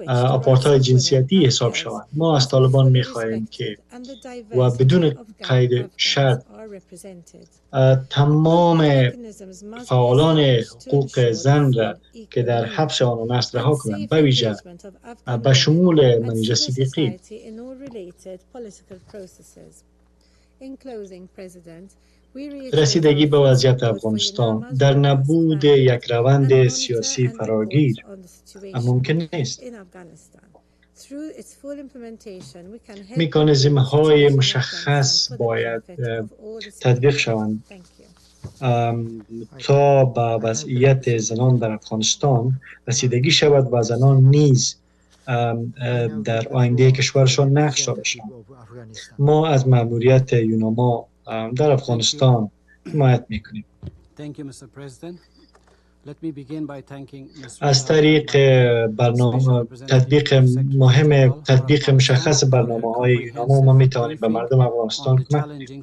آپارتاید جنسیتی حساب شوند. ما از طالبان می‌خواهیم که و بدون قید شرط تمام فعالان حقوق زن را که در حبس آنان است رها کنند، به ویژه به شمول منیژه صدیقی. رسیدگی به وضعیت افغانستان در نبود یک روند سیاسی فراگیر ممکن نیست. مکانیزم‌های مشخص باید تطبیق شوند تا به وضعیت زنان در افغانستان رسیدگی شود و زنان نیز در آینده کشورشان نقش داشته باشند. ما از مأموریت یوناما در افغانستان حمایت میکنیم. از طریق برنامه تطبیق مشخص برنامه‌های یوناما ما میتوانیم به مردم افغانستان کمک کنیم.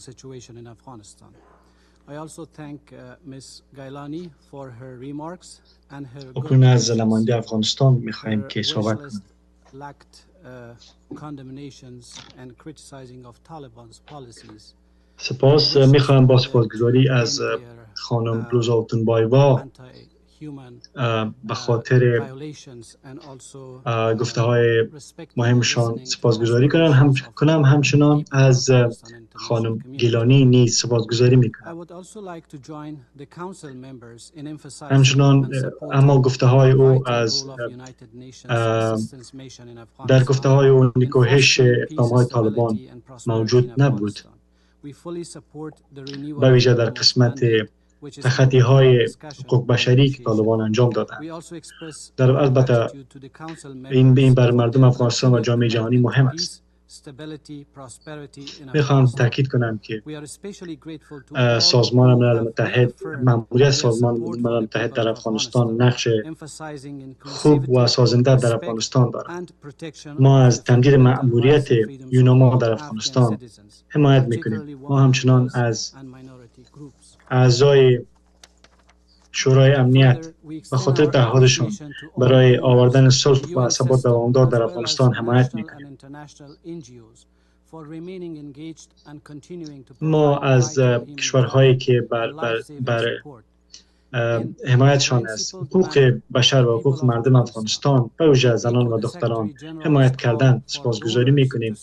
اکنون از نماینده افغانستان میخواهیم که صحبت کنیم. سپاس. میخواهم با سپاسگزاری از خانم روزا اوتونبایوا به خاطر گفته های مهمشان سپاسگزاری کنم. همچنان از خانم گیلانی نیز سپاسگزاری میکنم. همچنان اما گفته های او در گفته های او نکوهش اقدام های طالبان موجود نبود، به ویژه در قسمت تخطی های حقوق بشری که طالبان انجام دادند. البته این بر مردم افغانستان و جامعه جهانی مهم است. میخوام تاکید کنم که سازمان ملل متحد، مأموریت سازمان ملل متحد در افغانستان نقش خوب و سازنده در افغانستان دارد. ما از تمدید مأموریت یوناما در افغانستان حمایت میکنیم. ما همچنان از اعضای شورای امنیت به خاطر تعهدشان برای آوردن صلح و ثبات دوامدار در افغانستان حمایت میکنیم. ما از کشورهایی که بر حمایتشان از حقوق بشر و حقوق مردم افغانستان به ویژه زنان و دختران حمایت کردن سپاسگزاری میکنیم.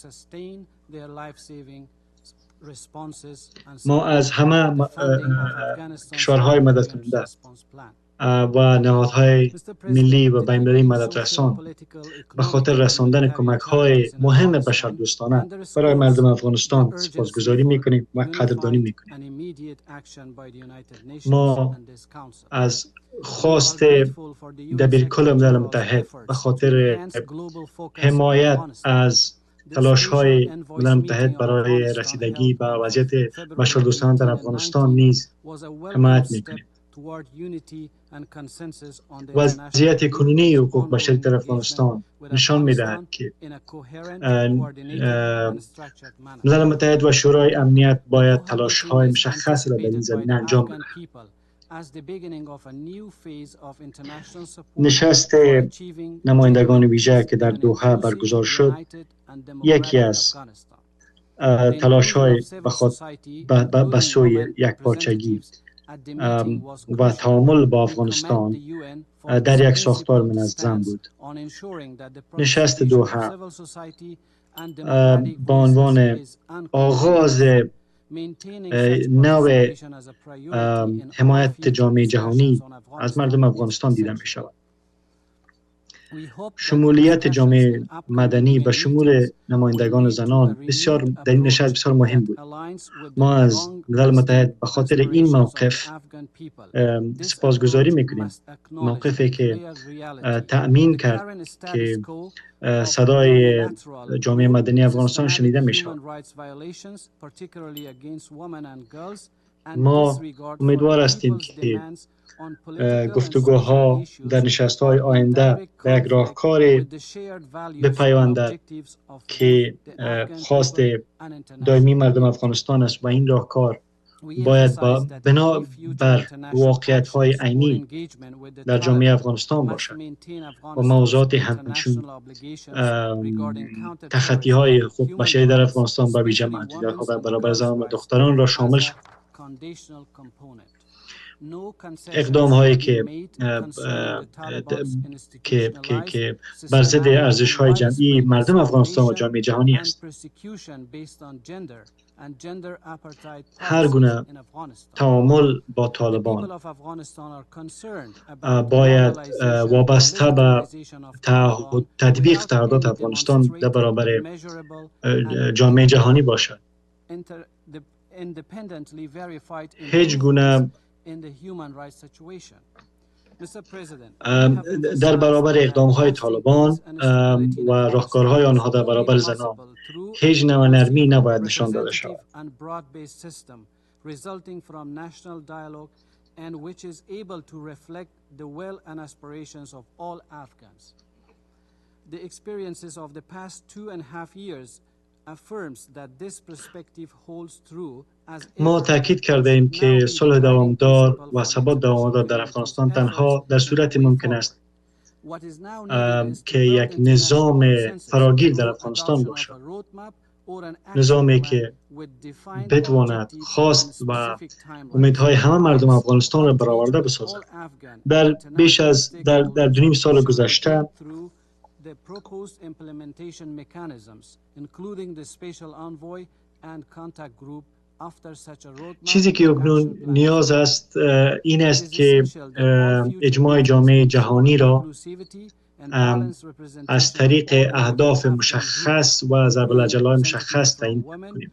ما از همه کشورهای مدد کننده و نهادهای ملی و بین‌المللی مددرسان به خاطر رساندن کمک‌های مهم بشردوستانه برای مردم افغانستان سپاسگزاری می‌کنیم و قدردانی می‌کنیم. ما از خواست دبیرکل ملل متحد به خاطر حمایت از تلاش‌های ملل متحد برای رسیدگی به وضعیت بشردوستانه در افغانستان نیز حمایت می‌کنیم. وضعیت کنونی حقوق بشری در افغانستان نشان می‌دهد که ملل متحد و شورای امنیت باید تلاش‌های مشخص را در این زمینه انجام دهند. نشست نمایندگان ویژه که در دوحه برگزار شد یکی از تلاش‌های به سوی یکپارچگی و تعامل با افغانستان در یک ساختار منظم بود. نشست دوحه با عنوان آغاز نوع حمایت جامعه جهانی از مردم افغانستان دیده می شود. شمولیت جامعه مدنی به شمول نمایندگان زنان بسیار در این نشست بسیار مهم بود. ما از ملل متحد به خاطر این موقف سپاسگزاری میکنیم. موقفی که تأمین کرد که صدای جامعه مدنی افغانستان شنیده می شود. ما امیدوار هستیم که گفتگوها در نشست‌های آینده به یک راهکار بپیوندد که خواست دائمی مردم افغانستان است و این راهکار باید بنا بر واقعیت‌های عینی در جامعه افغانستان باشد و موضوعات همچون تخطی‌های حقوق بشری در افغانستان به ویژه محدودیت‌ها در برابر زنان و دختران را شامل شود. اقدام هایی که بر ضد ارزش های جمعی مردم افغانستان و جامعه جهانی است. هر گونه تعامل با طالبان باید وابسته به تطبیق تعهدات افغانستان در برابر جامعه جهانی باشد. هیچ گونه در برابر اقدام‌های طالبان و راهکارهای آنها در برابر زنان هیچ نوع نرمی نباید نشان داده شود. ما تاکید کرده ایم که صلح دوامدار و ثبات دوامدار در افغانستان تنها در صورت ممکن است که یک نظام فراگیر در افغانستان باشد. نظامی که بتواند خواست و امیدهای همه مردم افغانستان را برآورده بسازد. در بیش از در 2.5 سال گذشته چیزی که اکنون نیاز است این است که اجماع جامعه جهانی را از طریق اهداف مشخص و ضرب‌الاجل‌های مشخص تعیین کنیم.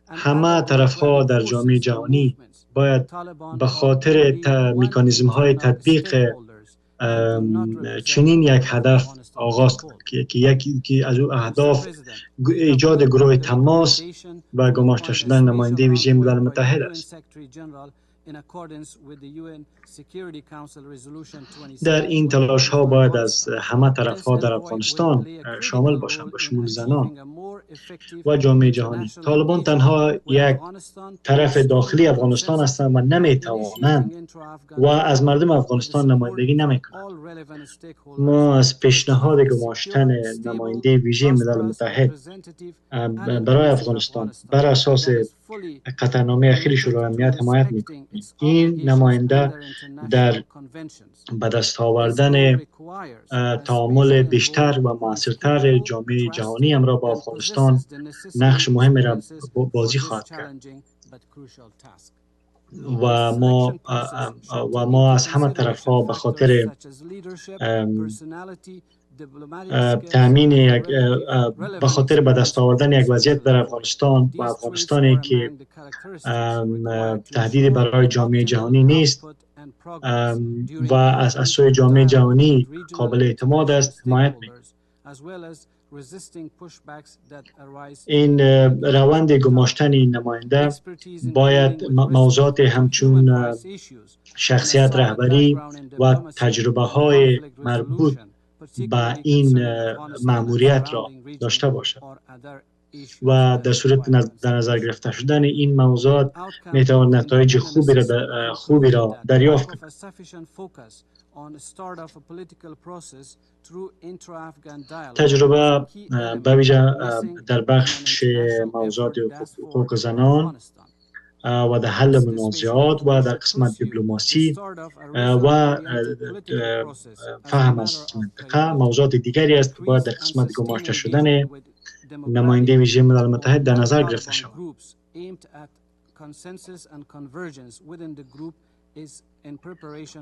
همه طرف‌ها در جامعه جهانی باید به خاطر مکانیزم‌های تطبیق چنین یک هدف آغاز کنند که از او اهداف ایجاد گروه تماس و گماشته شدن نماینده ویژه ملل متحد است. در این تلاش ها باید از همه طرف ها در افغانستان شامل باشند به شمول زنان و جامعه جهانی. طالبان تنها یک طرف داخلی افغانستان هستند و نمیتوانند و از مردم افغانستان نمایندگی نمیکنند. ما از پیشنهاد گماشتن نماینده ویژه ملل متحد برای افغانستان بر اساس قطعنامه اخیر شورای امنیت حمایت میکنیم. این نماینده در به دست آوردن تعامل بیشتر و موثرتر جامعه جهانی را با افغانستان نقش مهمی را بازی خواهد کرد و ما از همه طرف‌ها به خاطر تأمین به خاطر به دست آوردن یک وضعیت در افغانستان و افغانستانی که تهدیدی برای جامعه جهانی نیست و از سوی جامعه جهانی قابل اعتماد است حمایت می‌کنیم. این روند گماشتن این نماینده باید موضوعات همچون شخصیت رهبری و تجربه های مربوط به این مأموریت را داشته باشد و در صورت در نظر گرفته شدن این موضوعات میتواند نتایج خوبی را دریافت کند. تجربه به ویژه در بخش موضوعات حقوق زنان و در حل منازعات و در قسمت دیپلماسی و فهم از منطقه موضوعات دیگری است که باید در قسمت گماشته شدن نماینده ویژه ملل متحد در نظر گرفته شود.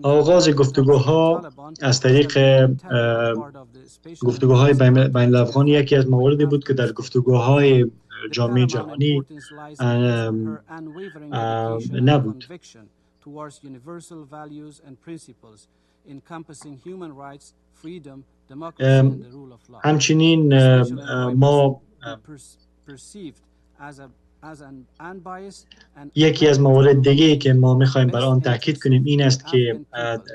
آغاز گفتگوها از طریق گفتگوهای بین الافغانی یکی از مواردی بود که در گفتگوهای جامعه جهانی نبود. همچنین ما یکی از موارد دیگه که ما میخوایم بر آن تاکید کنیم این است که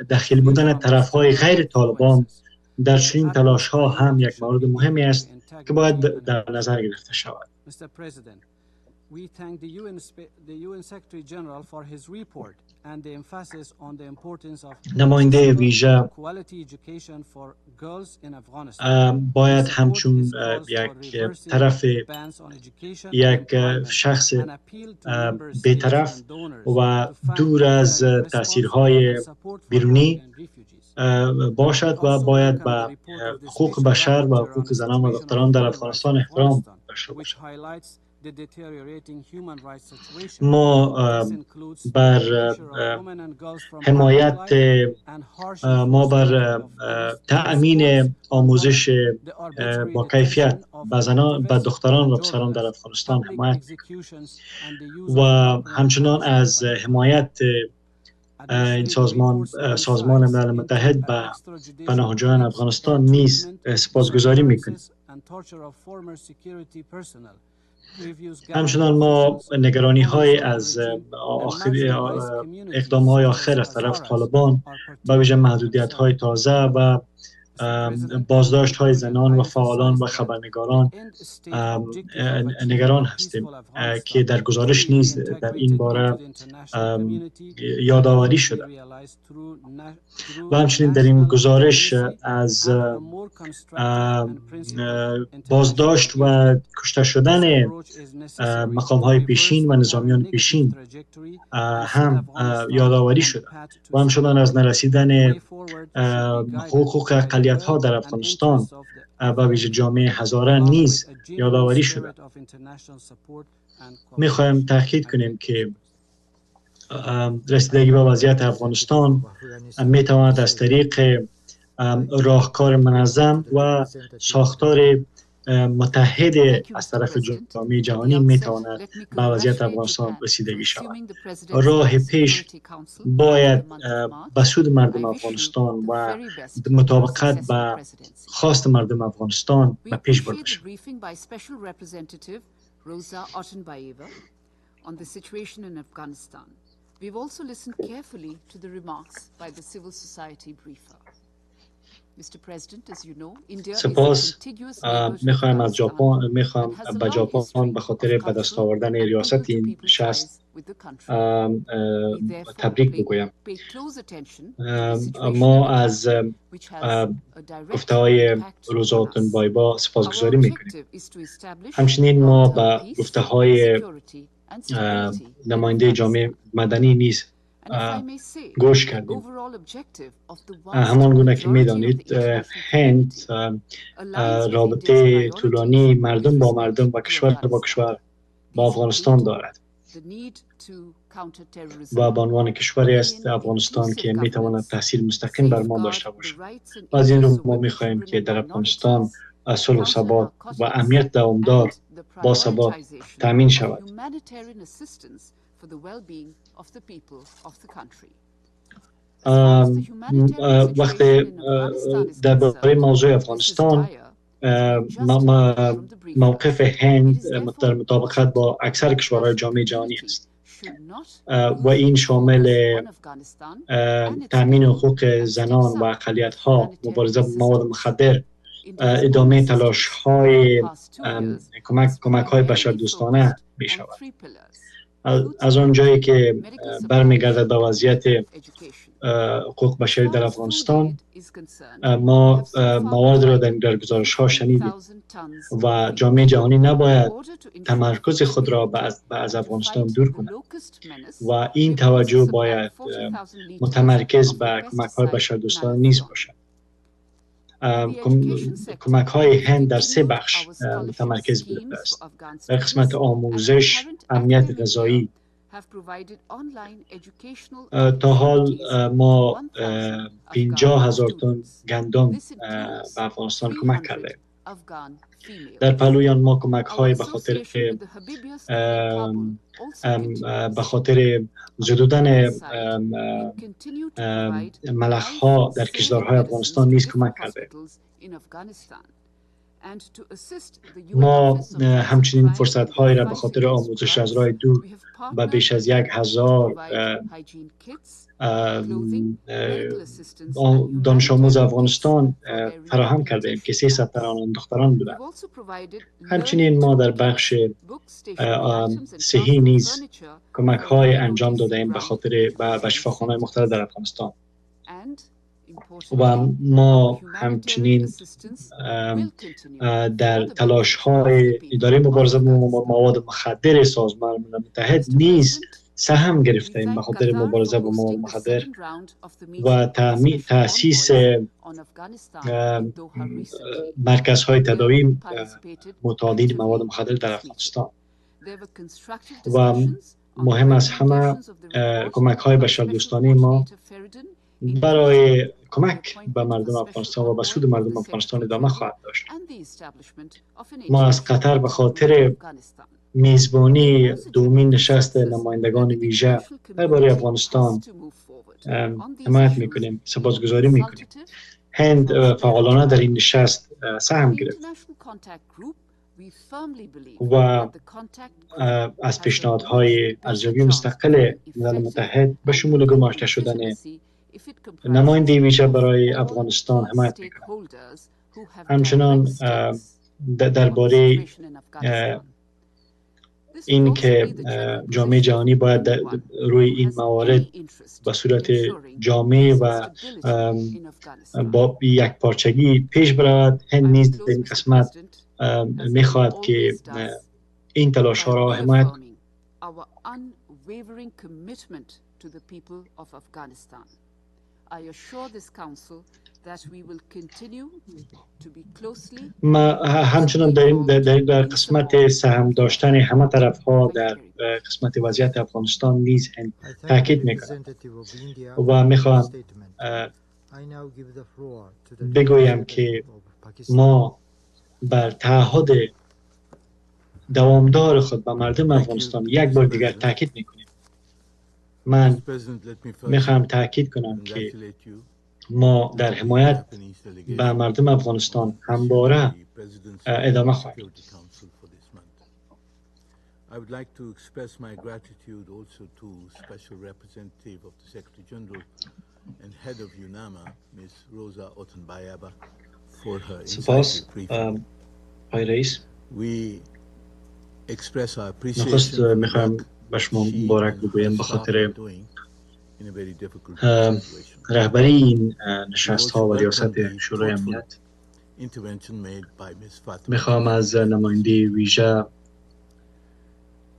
دخیل بودن طرفهای غیر طالبان در چنین تلاش ها هم یک مورد مهمی است که باید در نظر گرفته شود. We thank the UN Secretary General for his report and the emphasis on the importance of نماینده ویژه quality education for girls in Afghanistan. باید همچون یک طرف یک شخص بی‌طرف و دور از تاثیرهای بیرونی باشد و باید به حقوق بشر و حقوق زنان و دختران در افغانستان احترام داشته باشد. ما بر حمایت بر تأمین آموزش با کیفیت به دختران و پسران در افغانستان حمایت و همچنان از حمایت این سازمان ملل متحد به پناهجویان افغانستان نیز سپاسگزاری میکنیم. همچنان ما نگرانی های از اقدام های آخر از طرف طالبان با ویژه محدودیت های تازه و بازداشت های زنان و فعالان و خبرنگاران نگران هستیم که در گزارش نیز در این باره یادآوری شده و همچنین در این گزارش از بازداشت و کشته شدن مقام های پیشین و نظامیان پیشین هم یادآوری شده و همچنان از نرسیدن حقوق اقلیت ها در افغانستان و ویژه جامعه هزاره نیز یادآوری شده. میخوایم تاکید کنیم که رسیدگی به وضعیت افغانستان میتواند از طریق راهکار منظم و ساختار متحد از طرف جامعه جهانی میتواند به وضعیت افغانستان رسیدگی شود. راه پیش باید به سود مردم افغانستان و مطابقت با خواست مردم افغانستان به پیش برده شود. We've also listened carefully to the remarks by the civil society briefer. Mr. President, as you know, India is a contiguous میخوایم از ژاپن به ژاپن به خاطر به دست آوردن ریاست این نشست تبریک بگویم. ما از گفته‌های روزا اوتونبایبا سپاسگزاری میکنیم. همچنین ما به گفته‌های نماینده جامعه مدنی نیز گوش کردیم. همان گونه که میدانید هند رابطه طولانی مردم با مردم و کشور با کشور با افغانستان دارد و به عنوان کشوری است افغانستان که میتواند تاثیر مستقیم بر ما داشته باشد. از این رو ما میخواهیم که در افغانستان صلح و ثبات و امنیت دوامدار با ثبات تامین شود. وقتی درباره موضوع افغانستان موقف هند در مطابقت با اکثر کشورهای جامعه جهانی است و این شامل تامین حقوق زنان و اقلیت‌ها، مبارزه با مواد مخدر، ادامه تلاش‌های کمک‌های بشردوستانه می‌شود. از آنجایی که برمیگردد به وضعیت حقوق بشری در افغانستان، ما موارد را در گزارش‌ها شنیدیم و جامعه جهانی نباید تمرکز خود را از افغانستان دور کند و این توجه باید متمرکز به کمک‌های بشردوستانه نیز باشد. کمک‌های هند در 3 بخش متمرکز بوده است. در قسمت آموزش، امنیت غذایی. تا حال ما 50,000 تن گندم به افغانستان کمک کرده. در پهلوی ما کمک‌های به خاطر زدودن ملخ‌ها در کشتزارهای افغانستان نیز کمک کرده. ما همچنین فرصت‌هایی را به خاطر آموزش از راه دور به بیش از 1,000 دانش آموز افغانستان فراهم کرده ایم که 300 تن آن دختران بودند. همچنین ما در بخش صحی نیز کمک‌های انجام داده ایم به خاطر به شفاخانه‌های مختلف در افغانستان و ما همچنین در تلاش‌های اداره مبارزه با مواد مخدر سازمان ملل متحد نیز سهم گرفتیم به خاطر مبارزه با مواد مخدر و تأسیس مرکزهای تداوی معتادین مواد مخدر در افغانستان و مهم از همه کمک‌های بشردوستانه ما برای کمک به مردم افغانستان و به سود مردم افغانستان ادامه خواهد داشت. ما از قطر به خاطر میزبانی دومین نشست نمایندگان ویژه درباره افغانستان حمایت میکنیم، سپاسگزاری میکنیم. هند فعالانه در این نشست سهم گرفت و از پیشنهادهای ارزیابی مستقل ملل متحد به شمول گماشته شدن نماینده ویژه برای افغانستان حمایت میکنند. همچنان درباره این که جامعه جهانی باید روی این موارد به صورت جامع و با یک پارچگی پیش برود، هند نیز در این قسمت میخواهد که این تلاش ها را حمایت کند. ما همچنان در قسمت سهم داشتن همه طرف ها در قسمت وضعیت افغانستان نیز تاکید میکنم و میخوام بگویم که ما بر تعهد دوامدار خود به مردم افغانستان یک بار دیگر تاکید میکنیم. من میخوام تاکید کنم که ما در حمایت به مردم افغانستان همواره ادامه خواهیم داد. I would like to express my gratitude also to Special Representative of the Secretary General and Head of UNAMA, Ms. Rosa Otunbayeva, for her insightful briefing. We express our appreciation for in a very difficult situation. رهبری این نشست ها و ریاست شورای امنیت. میخوام از نماینده ویژه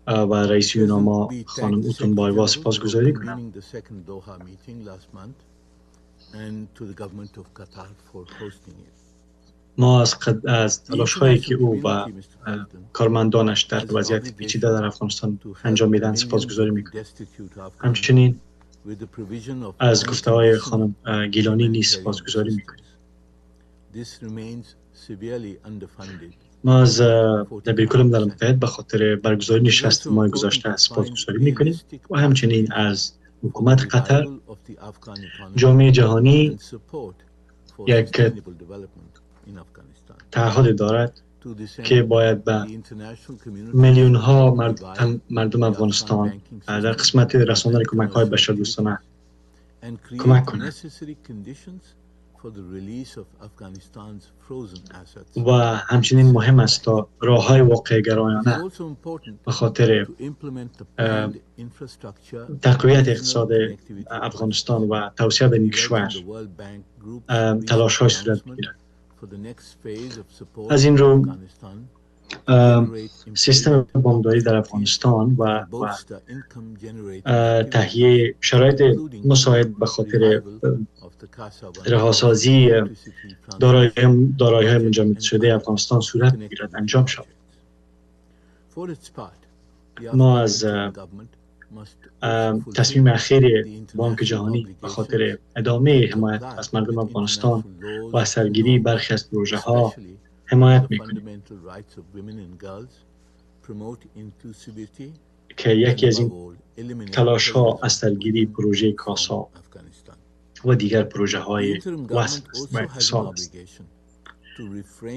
و رئیس یوناما خانم اوتونبایوا سپاسگزاری کنم. ما از تلاش هایی که او و کارمندانش در وضعیت پیچیده در افغانستان انجام میدن سپاسگزاری میکنم. همچنین از گفته های خانم گیلانی نیز سپاسگزاری میکنیم. ما از دبیرکل ملل متحد به خاطر برگزاری نشست ماه گذشته سپاسگزاری میکنیم و همچنین از حکومت قطر، جامعه جهانی یک تعهد دارد که باید به میلیون ها مردم افغانستان در قسمت رساندن کمک های بشردوستانه کمک کند و همچنین مهم است تا راه های واقع گرایانه به خاطر تقویت اقتصاد افغانستان و توسعه در این کشور تلاش های صورت بگیرد. از این رو سیستم وامداری در افغانستان و تهیه شرایط مساعد به خاطر رهاسازی دارایی‌های منجمد شده افغانستان صورت می‌گیرد انجام شود. ما از تصمیم اخیر بانک جهانی به خاطر ادامه حمایت از مردم افغانستان و سرگیری برخی از پروژه ها حمایت می‌کنیم که یکی از این تلاش ها از سرگیری پروژه کاسا و دیگر پروژه های وصل و اتصال است.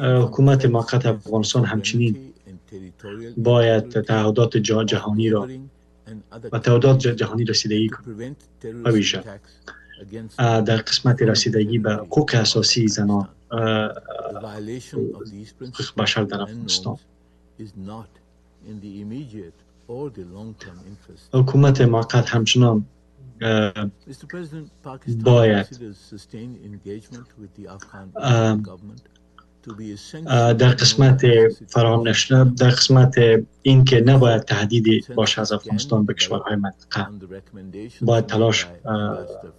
حکومت موقت افغانستان همچنین باید تعهدات جهانی را و تعهدات جهانی رسیدگی کند و ویژه در قسمت رسیدگی به حقوق اساسی زنان حقوق بشر در افغانستان. حکومت موقت همچنان باید در قسمت فراهم نشدن، در قسمت این که نباید تهدیدی باشه از افغانستان به کشورهای منطقه باید تلاش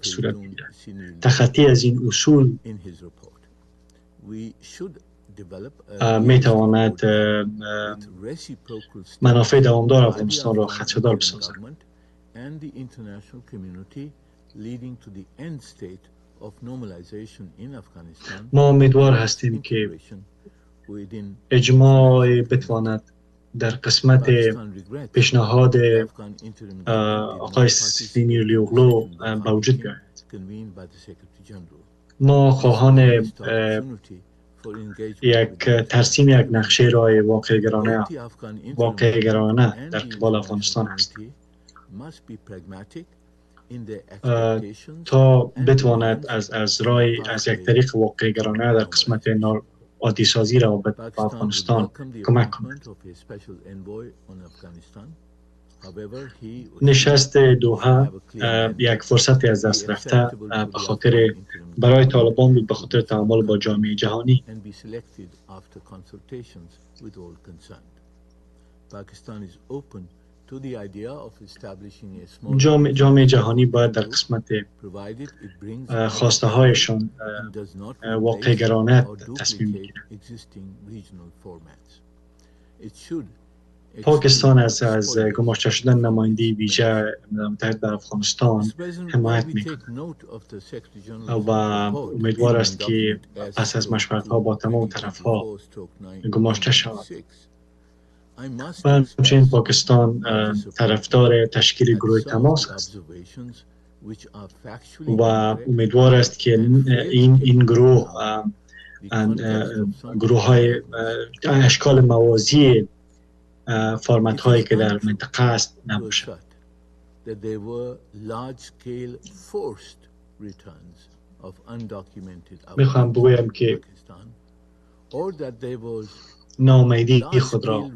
صورت بگیرد. تخطی از این اصول می تواند منافع دوامدار افغانستان را خدشه‌دار بسازد. ما امیدوار هستیم که اجماع بتواند در قسمت پیشنهاد آقای سینیرلی اوغلو به وجود بیاید. ما خواهان ترسیم یک نقشه راه واقع گرایانه در قبال افغانستان هستیم تا بتواند از یک طریق واقع گرایانه در قسمت عادی سازی روابط با افغانستان کمک کند. نشست دوحه یک فرصت از دست رفته به خاطر برای طالبان بود، به خاطر تعامل با جامعه جهانی. جامعه جهانی باید در قسمت خواسته هایشان واقع گرانه تصمیم بگیرد. پاکستان از گماشته شدن نماینده ویژه متحد در افغانستان حمایت می‌کند و امیدوار است که پس از مشورت‌ها با تمام طرف‌ها گماشته شود. و همچنین پاکستان طرفدار تشکیل گروه تماس است و امیدوار است که این گروه های اشکال موازی فرمت هایی که در منطقه است نباشد. میخوام بگویم که ناامیدی خود را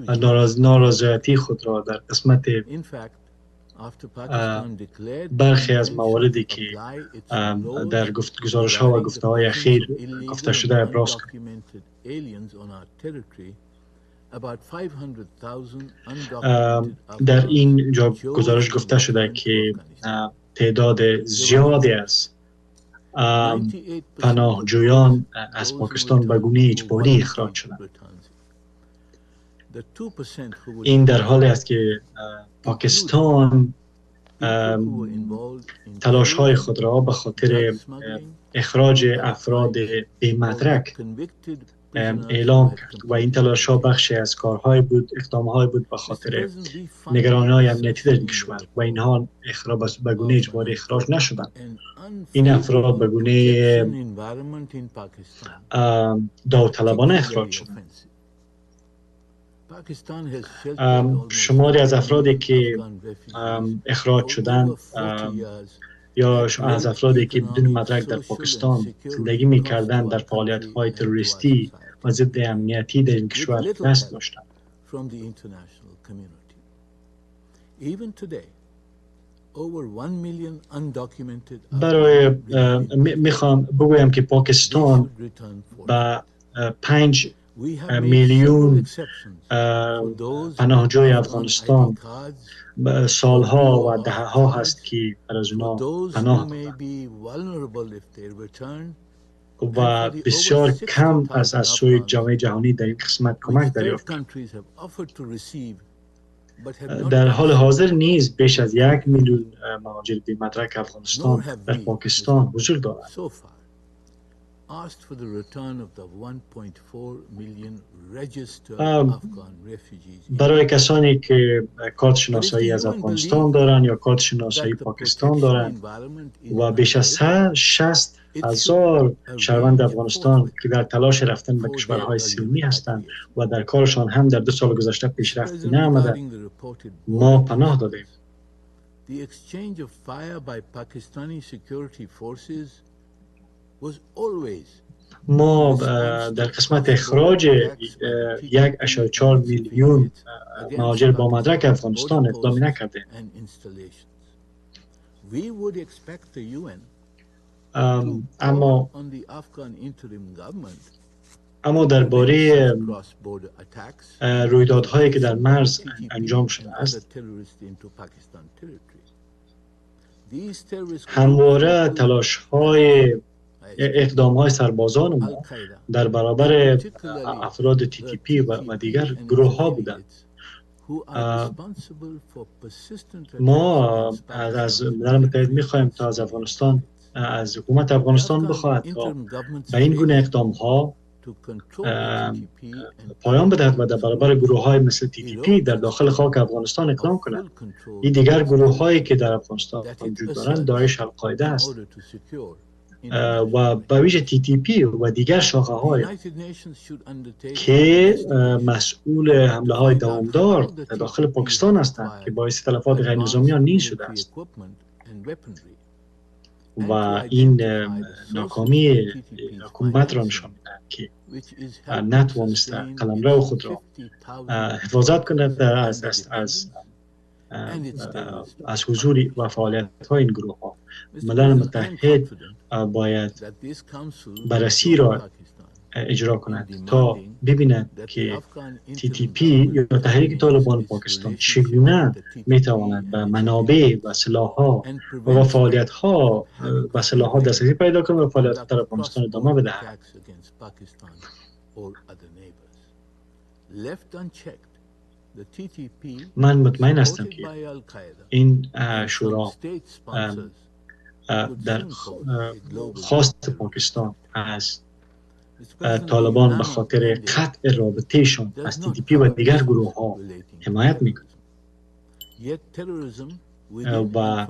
و نارضایتی خود را در قسمت برخی از مواردی که در گزارش ها و گفته های اخیر گفته شده ابراز کنیم. در این گزارش گفته شده که تعداد زیادی از پناهجویان از پاکستان به گونه اجباری اخراج شدند. این در حالی است که پاکستان تلاش های خود را به خاطر اخراج افراد بی‌مدرک اعلام کرد و این تلاش ها بخشی از کارهای بود، اقدامهای بود به خاطر نگرانی‌های امنیتی در این کشور و اینها به گونه اجباری اخراج نشدند. این افراد به گونه داوطلبانه اخراج شدند. شماری از افرادی که اخراج شدند یا از افرادی که بدون مدرک در پاکستان زندگی می‌کردند در فعالیت‌های تروریستی و ضد امنیتی در این کشور دست داشتند. برای میخوام بگویم که پاکستان با 5 میلیون پناهجوی افغانستان سالها و دهه‌ها هست که از اونا پناه دادند و بسیار کم از سوی جامعه جهانی در این قسمت کمک دریافت کرد. در حال حاضر نیز بیش از 1 میلیون مهاجر بی مدرک افغانستان در پاکستان حضور دارند. برای کسانی که کارت شناسایی از افغانستان دارند یا کارت شناسایی پاکستان دارند و بیش از 60,000 شهروند افغانستان که در تلاش رفتن به کشورهای سومی هستند و در کارشان هم در 2 سال گذشته پیشرفتی نیامده، ما پناه دادیم. ما در قسمت اخراج 1.4 میلیون مهاجر با مدرک افغانستان اقدامی نکردیم. اما درباره رویدادهایی که در مرز انجام شده است، همواره تلاش‌های اقدام‌های سربازان ما در برابر افراد TTP و دیگر گروه‌ها بودند. ما از ملل متحد می‌خواهیم تا از افغانستان، از حکومت افغانستان بخواهد تا به این گونه اقدام‌ها پایان بدهد و در برابر گروه‌های مثل TTP در داخل خاک افغانستان اقدام کند. این دیگر گروه‌هایی که در افغانستان وجود دارند داعش، القاعده است و به ویژه TTP و دیگر شاخه‌های که مسئول حمله‌های دوامدار در داخل پاکستان هستند که باعث تلفات غیرنظامیان نیز شده است و این ناکامی حکومت را نشان می‌دهد که نتوانسته قلمرو خود را حفاظت کند از حضور و فعالیت‌های این گروه‌ها. ملل متحد باید بررسی را اجرا کند تا ببیند که TTP یا تحریک طالبان پاکستان چگونه میتواند به منابع و سلاح‌ها و فعالیت‌ها و سلاح‌ها دسترسی پیدا کند و فعالیت‌ها در افغانستان ادامه بدهد. من مطمئن هستم که این شورا در خواست پاکستان از طالبان به خاطر قطع رابطهشان از TTP و دیگر گروه ها حمایت میکنند و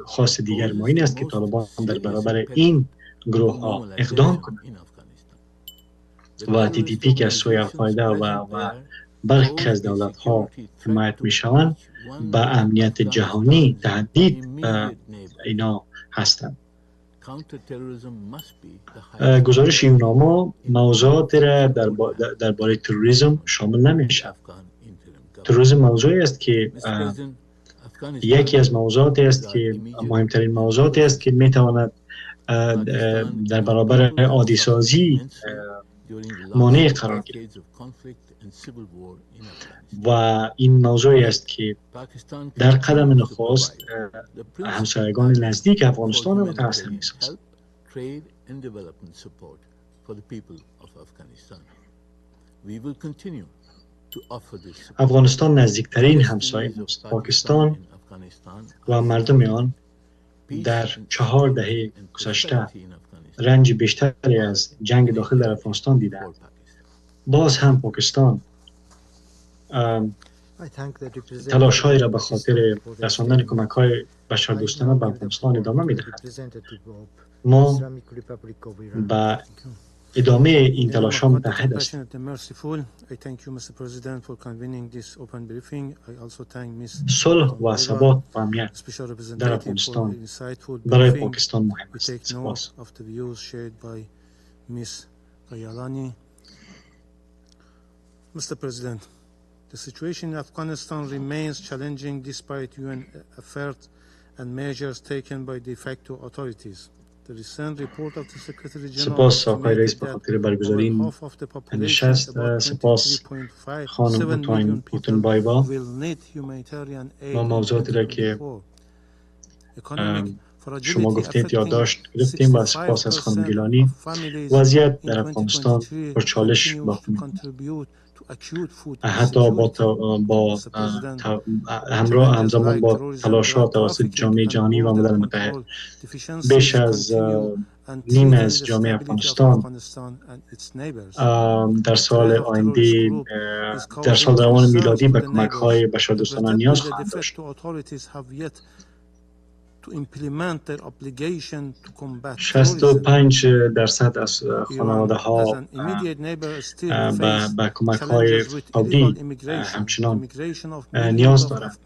خواست دیگر ما این است که طالبان در برابر این گروه ها اقدام کنند و TTP که از سوی القاعده و برخی از دولت ها حمایت می شوند به امنیت جهانی تهدید اینا هستند. گزارش یوناما موضوعات را درباره تروریسم شامل نمی شود. تروریسم موضوعی است که یکی از موضوعاتی است که مهمترین موضوعاتی است که می تواند در برابر عادی سازی مانع قرار گیرد و این موضوعی است که در قدم نخست همسایگان نزدیک افغانستان را متاثر می‌سازد. افغانستان نزدیکترین همسایه است. پاکستان و مردم آن در 4 دهه گذشته رنج بیشتری از جنگ داخل در افغانستان دیدند. باز هم پاکستان تلاش‌هایی را به خاطر رساندن کمک‌های بشردوستانه به افغانستان ادامه می‌دهد. ما به ادامه این تلاش‌ها متحد هستیم. صلح و ثبات و امنیت در افغانستان برای پاکستان مهم است. سپاس. Mr. President, the situation in Afghanistan remains challenging despite UN efforts and measures taken by de facto authorities. The recent report of the Secretary General سپاس آقای رئیس به خاطر برگزاری نشست. سپاس خانم اوتونبایوا. ما موضوعاتی را که شما گفتید یادداشت گرفتیم و سپاس از خانم گیلانی. وضعیت در افغانستان پرچالش باقی می‌ماند. حتی با همزمان با تلاش‌ها توسط جامعه جهانی و ملل متحد بیش از نیم از جامعه افغانستان در سال آینده در سال روان میلادی به کمک‌های بشردوستانه نیاز خواهند داشت. 65% از خانواده‌ها به کمک‌های فوری همچنان نیاز دارند.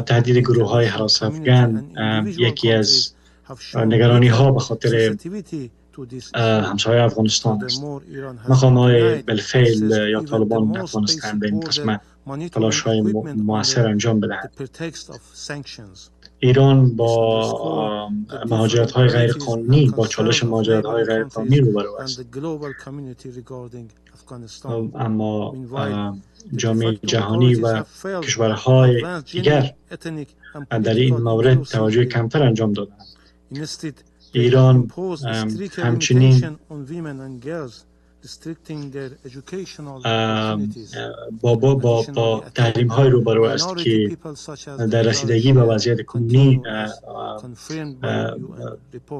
تهدید گروه‌های هراس افغان یکی از نگرانی‌ها به خاطر همسایه افغانستان است. مقام‌های بالفعل یا طالبان نتوانستند به این قسمت تلاش‌های مؤثر انجام بدهند. ایران با مهاجرت‌های غیرقانونی با چالش مهاجرت‌های غیرقانونی روبرو است. اما جامعه جهانی و کشورهای دیگر در این مورد توجه کمتر انجام دادند. ایران همچنین با تحریم های روبرو است که در رسیدگی به وضعیت کنونی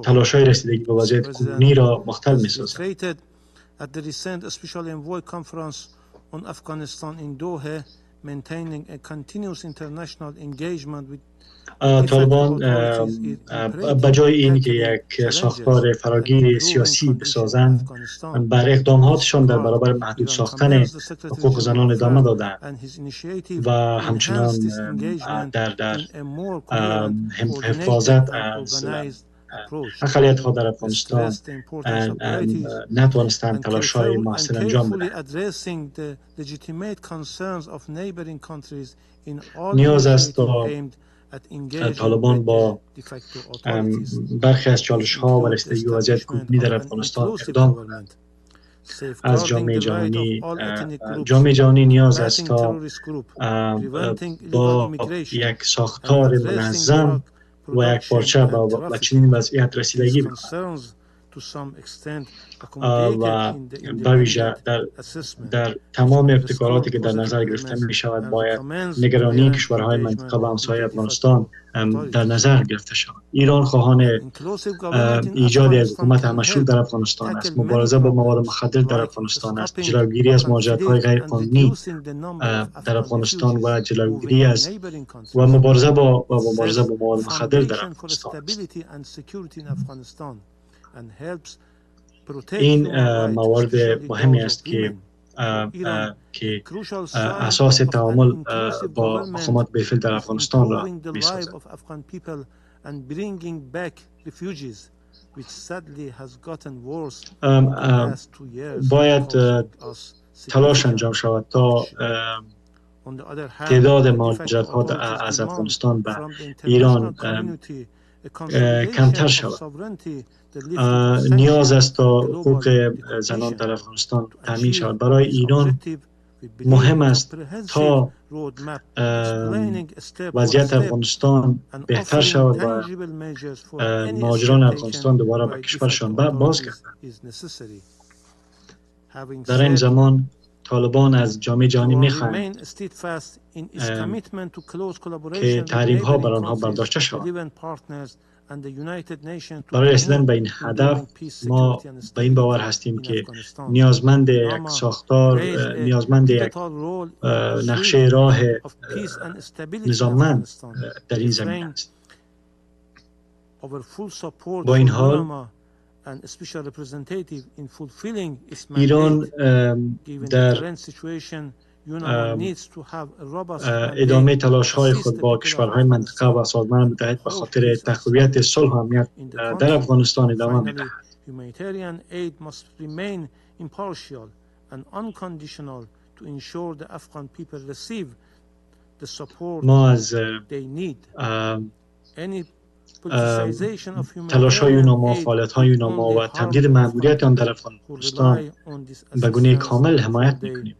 تلاش های رسیدگی به وضعیت کنونی را مختل می سازد. طالبان بجای این که یک ساختار فراگیر سیاسی بسازند بر اقداماتشان در برابر محدود ساختن حقوق زنان ادامه دادند و همچنان در حفاظت از اقلیت‌ها در افغانستان نتوانستند تلاش‌های مؤثر انجام بدهند. نیاز است تا طالبان با برخی از چالش‌ها و رسیدگی به وضعیت کنونی در افغانستان اقدام کنند. از جامعه جهانی نیاز است تا با یک ساختار منظم و یک پارچه به چنین وضعیت رسیدگی بکنند و به ویژه در تمام ابتکاراتی که در نظر گرفته می شود باید نگرانی کشورهای منطقه و همسایه افغانستان در نظر گرفته شود. ایران خواهان ایجاد یک حکومت مشروع در افغانستان است، مبارزه با مواد مخدر در افغانستان است، جلوگیری از مهاجرت‌های غیرقانونی در افغانستان و جلوگیری از و مبارزه با مواد مخدر در افغانستان است. این موارد مهمی است که اساس تعامل با مقامات بالفعل در افغانستان را می‌سازد. باید تلاش انجام شود تا تعداد مهاجرت‌ها از افغانستان به ایران کمتر شود. نیاز است تا حقوق زنان در افغانستان تامین شود. برای ایران مهم است تا وضعیت افغانستان بهتر شود و مهاجران افغانستان دوباره به کشورشان بازگردند. در این زمان طالبان از جامعه جهانی میخواهند که تحریم ها بر آنها برداشته شود. برای رسیدن به این هدف ما به این باور هستیم که نیازمند یک ساختار، نیازمند یک نقشه راه نظاممند در این زمینه است. با این حال ایران در ادامه تلاش های خود با کشورهای منطقه و سازمان متحد به خاطر تقویت صلح و امنیت در افغانستان ادامه می‌دهد. Humanitarian aid must remain impartial and unconditional to ensure the Afghan people receive the support they need. Any تلاش های یوناما، فعالیت های یوناما و تمدید مأموریت آن در افغانستان به گونه کامل حمایت می‌کنیم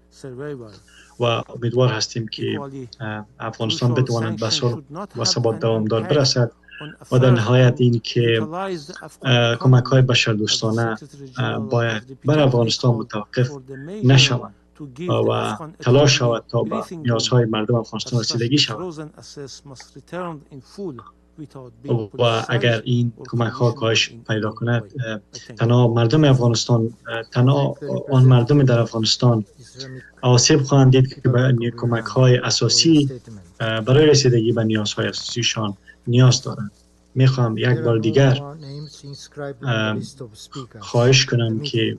و امیدوار هستیم که افغانستان بتواند به صلح و ثبات دوامدار برسد و در نهایت این که کمک های بشردوستانه باید بر افغانستان متوقف نشوند و تلاش شود تا به نیازهای مردم افغانستان رسیدگی شود و اگر این کمک ها کاهش پیدا کند تنها مردم افغانستان، تنها آن مردم در افغانستان آسیب خواهند دید که به کمک های اساسی برای رسیدگی به نیازهای اساسیشان نیاز دارند. میخوام یک بار دیگر خواهش کنم که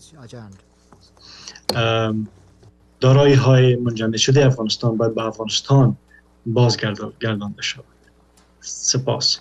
دارایی های منجمد شده افغانستان باید به افغانستان بازگردانده شود. سپاس.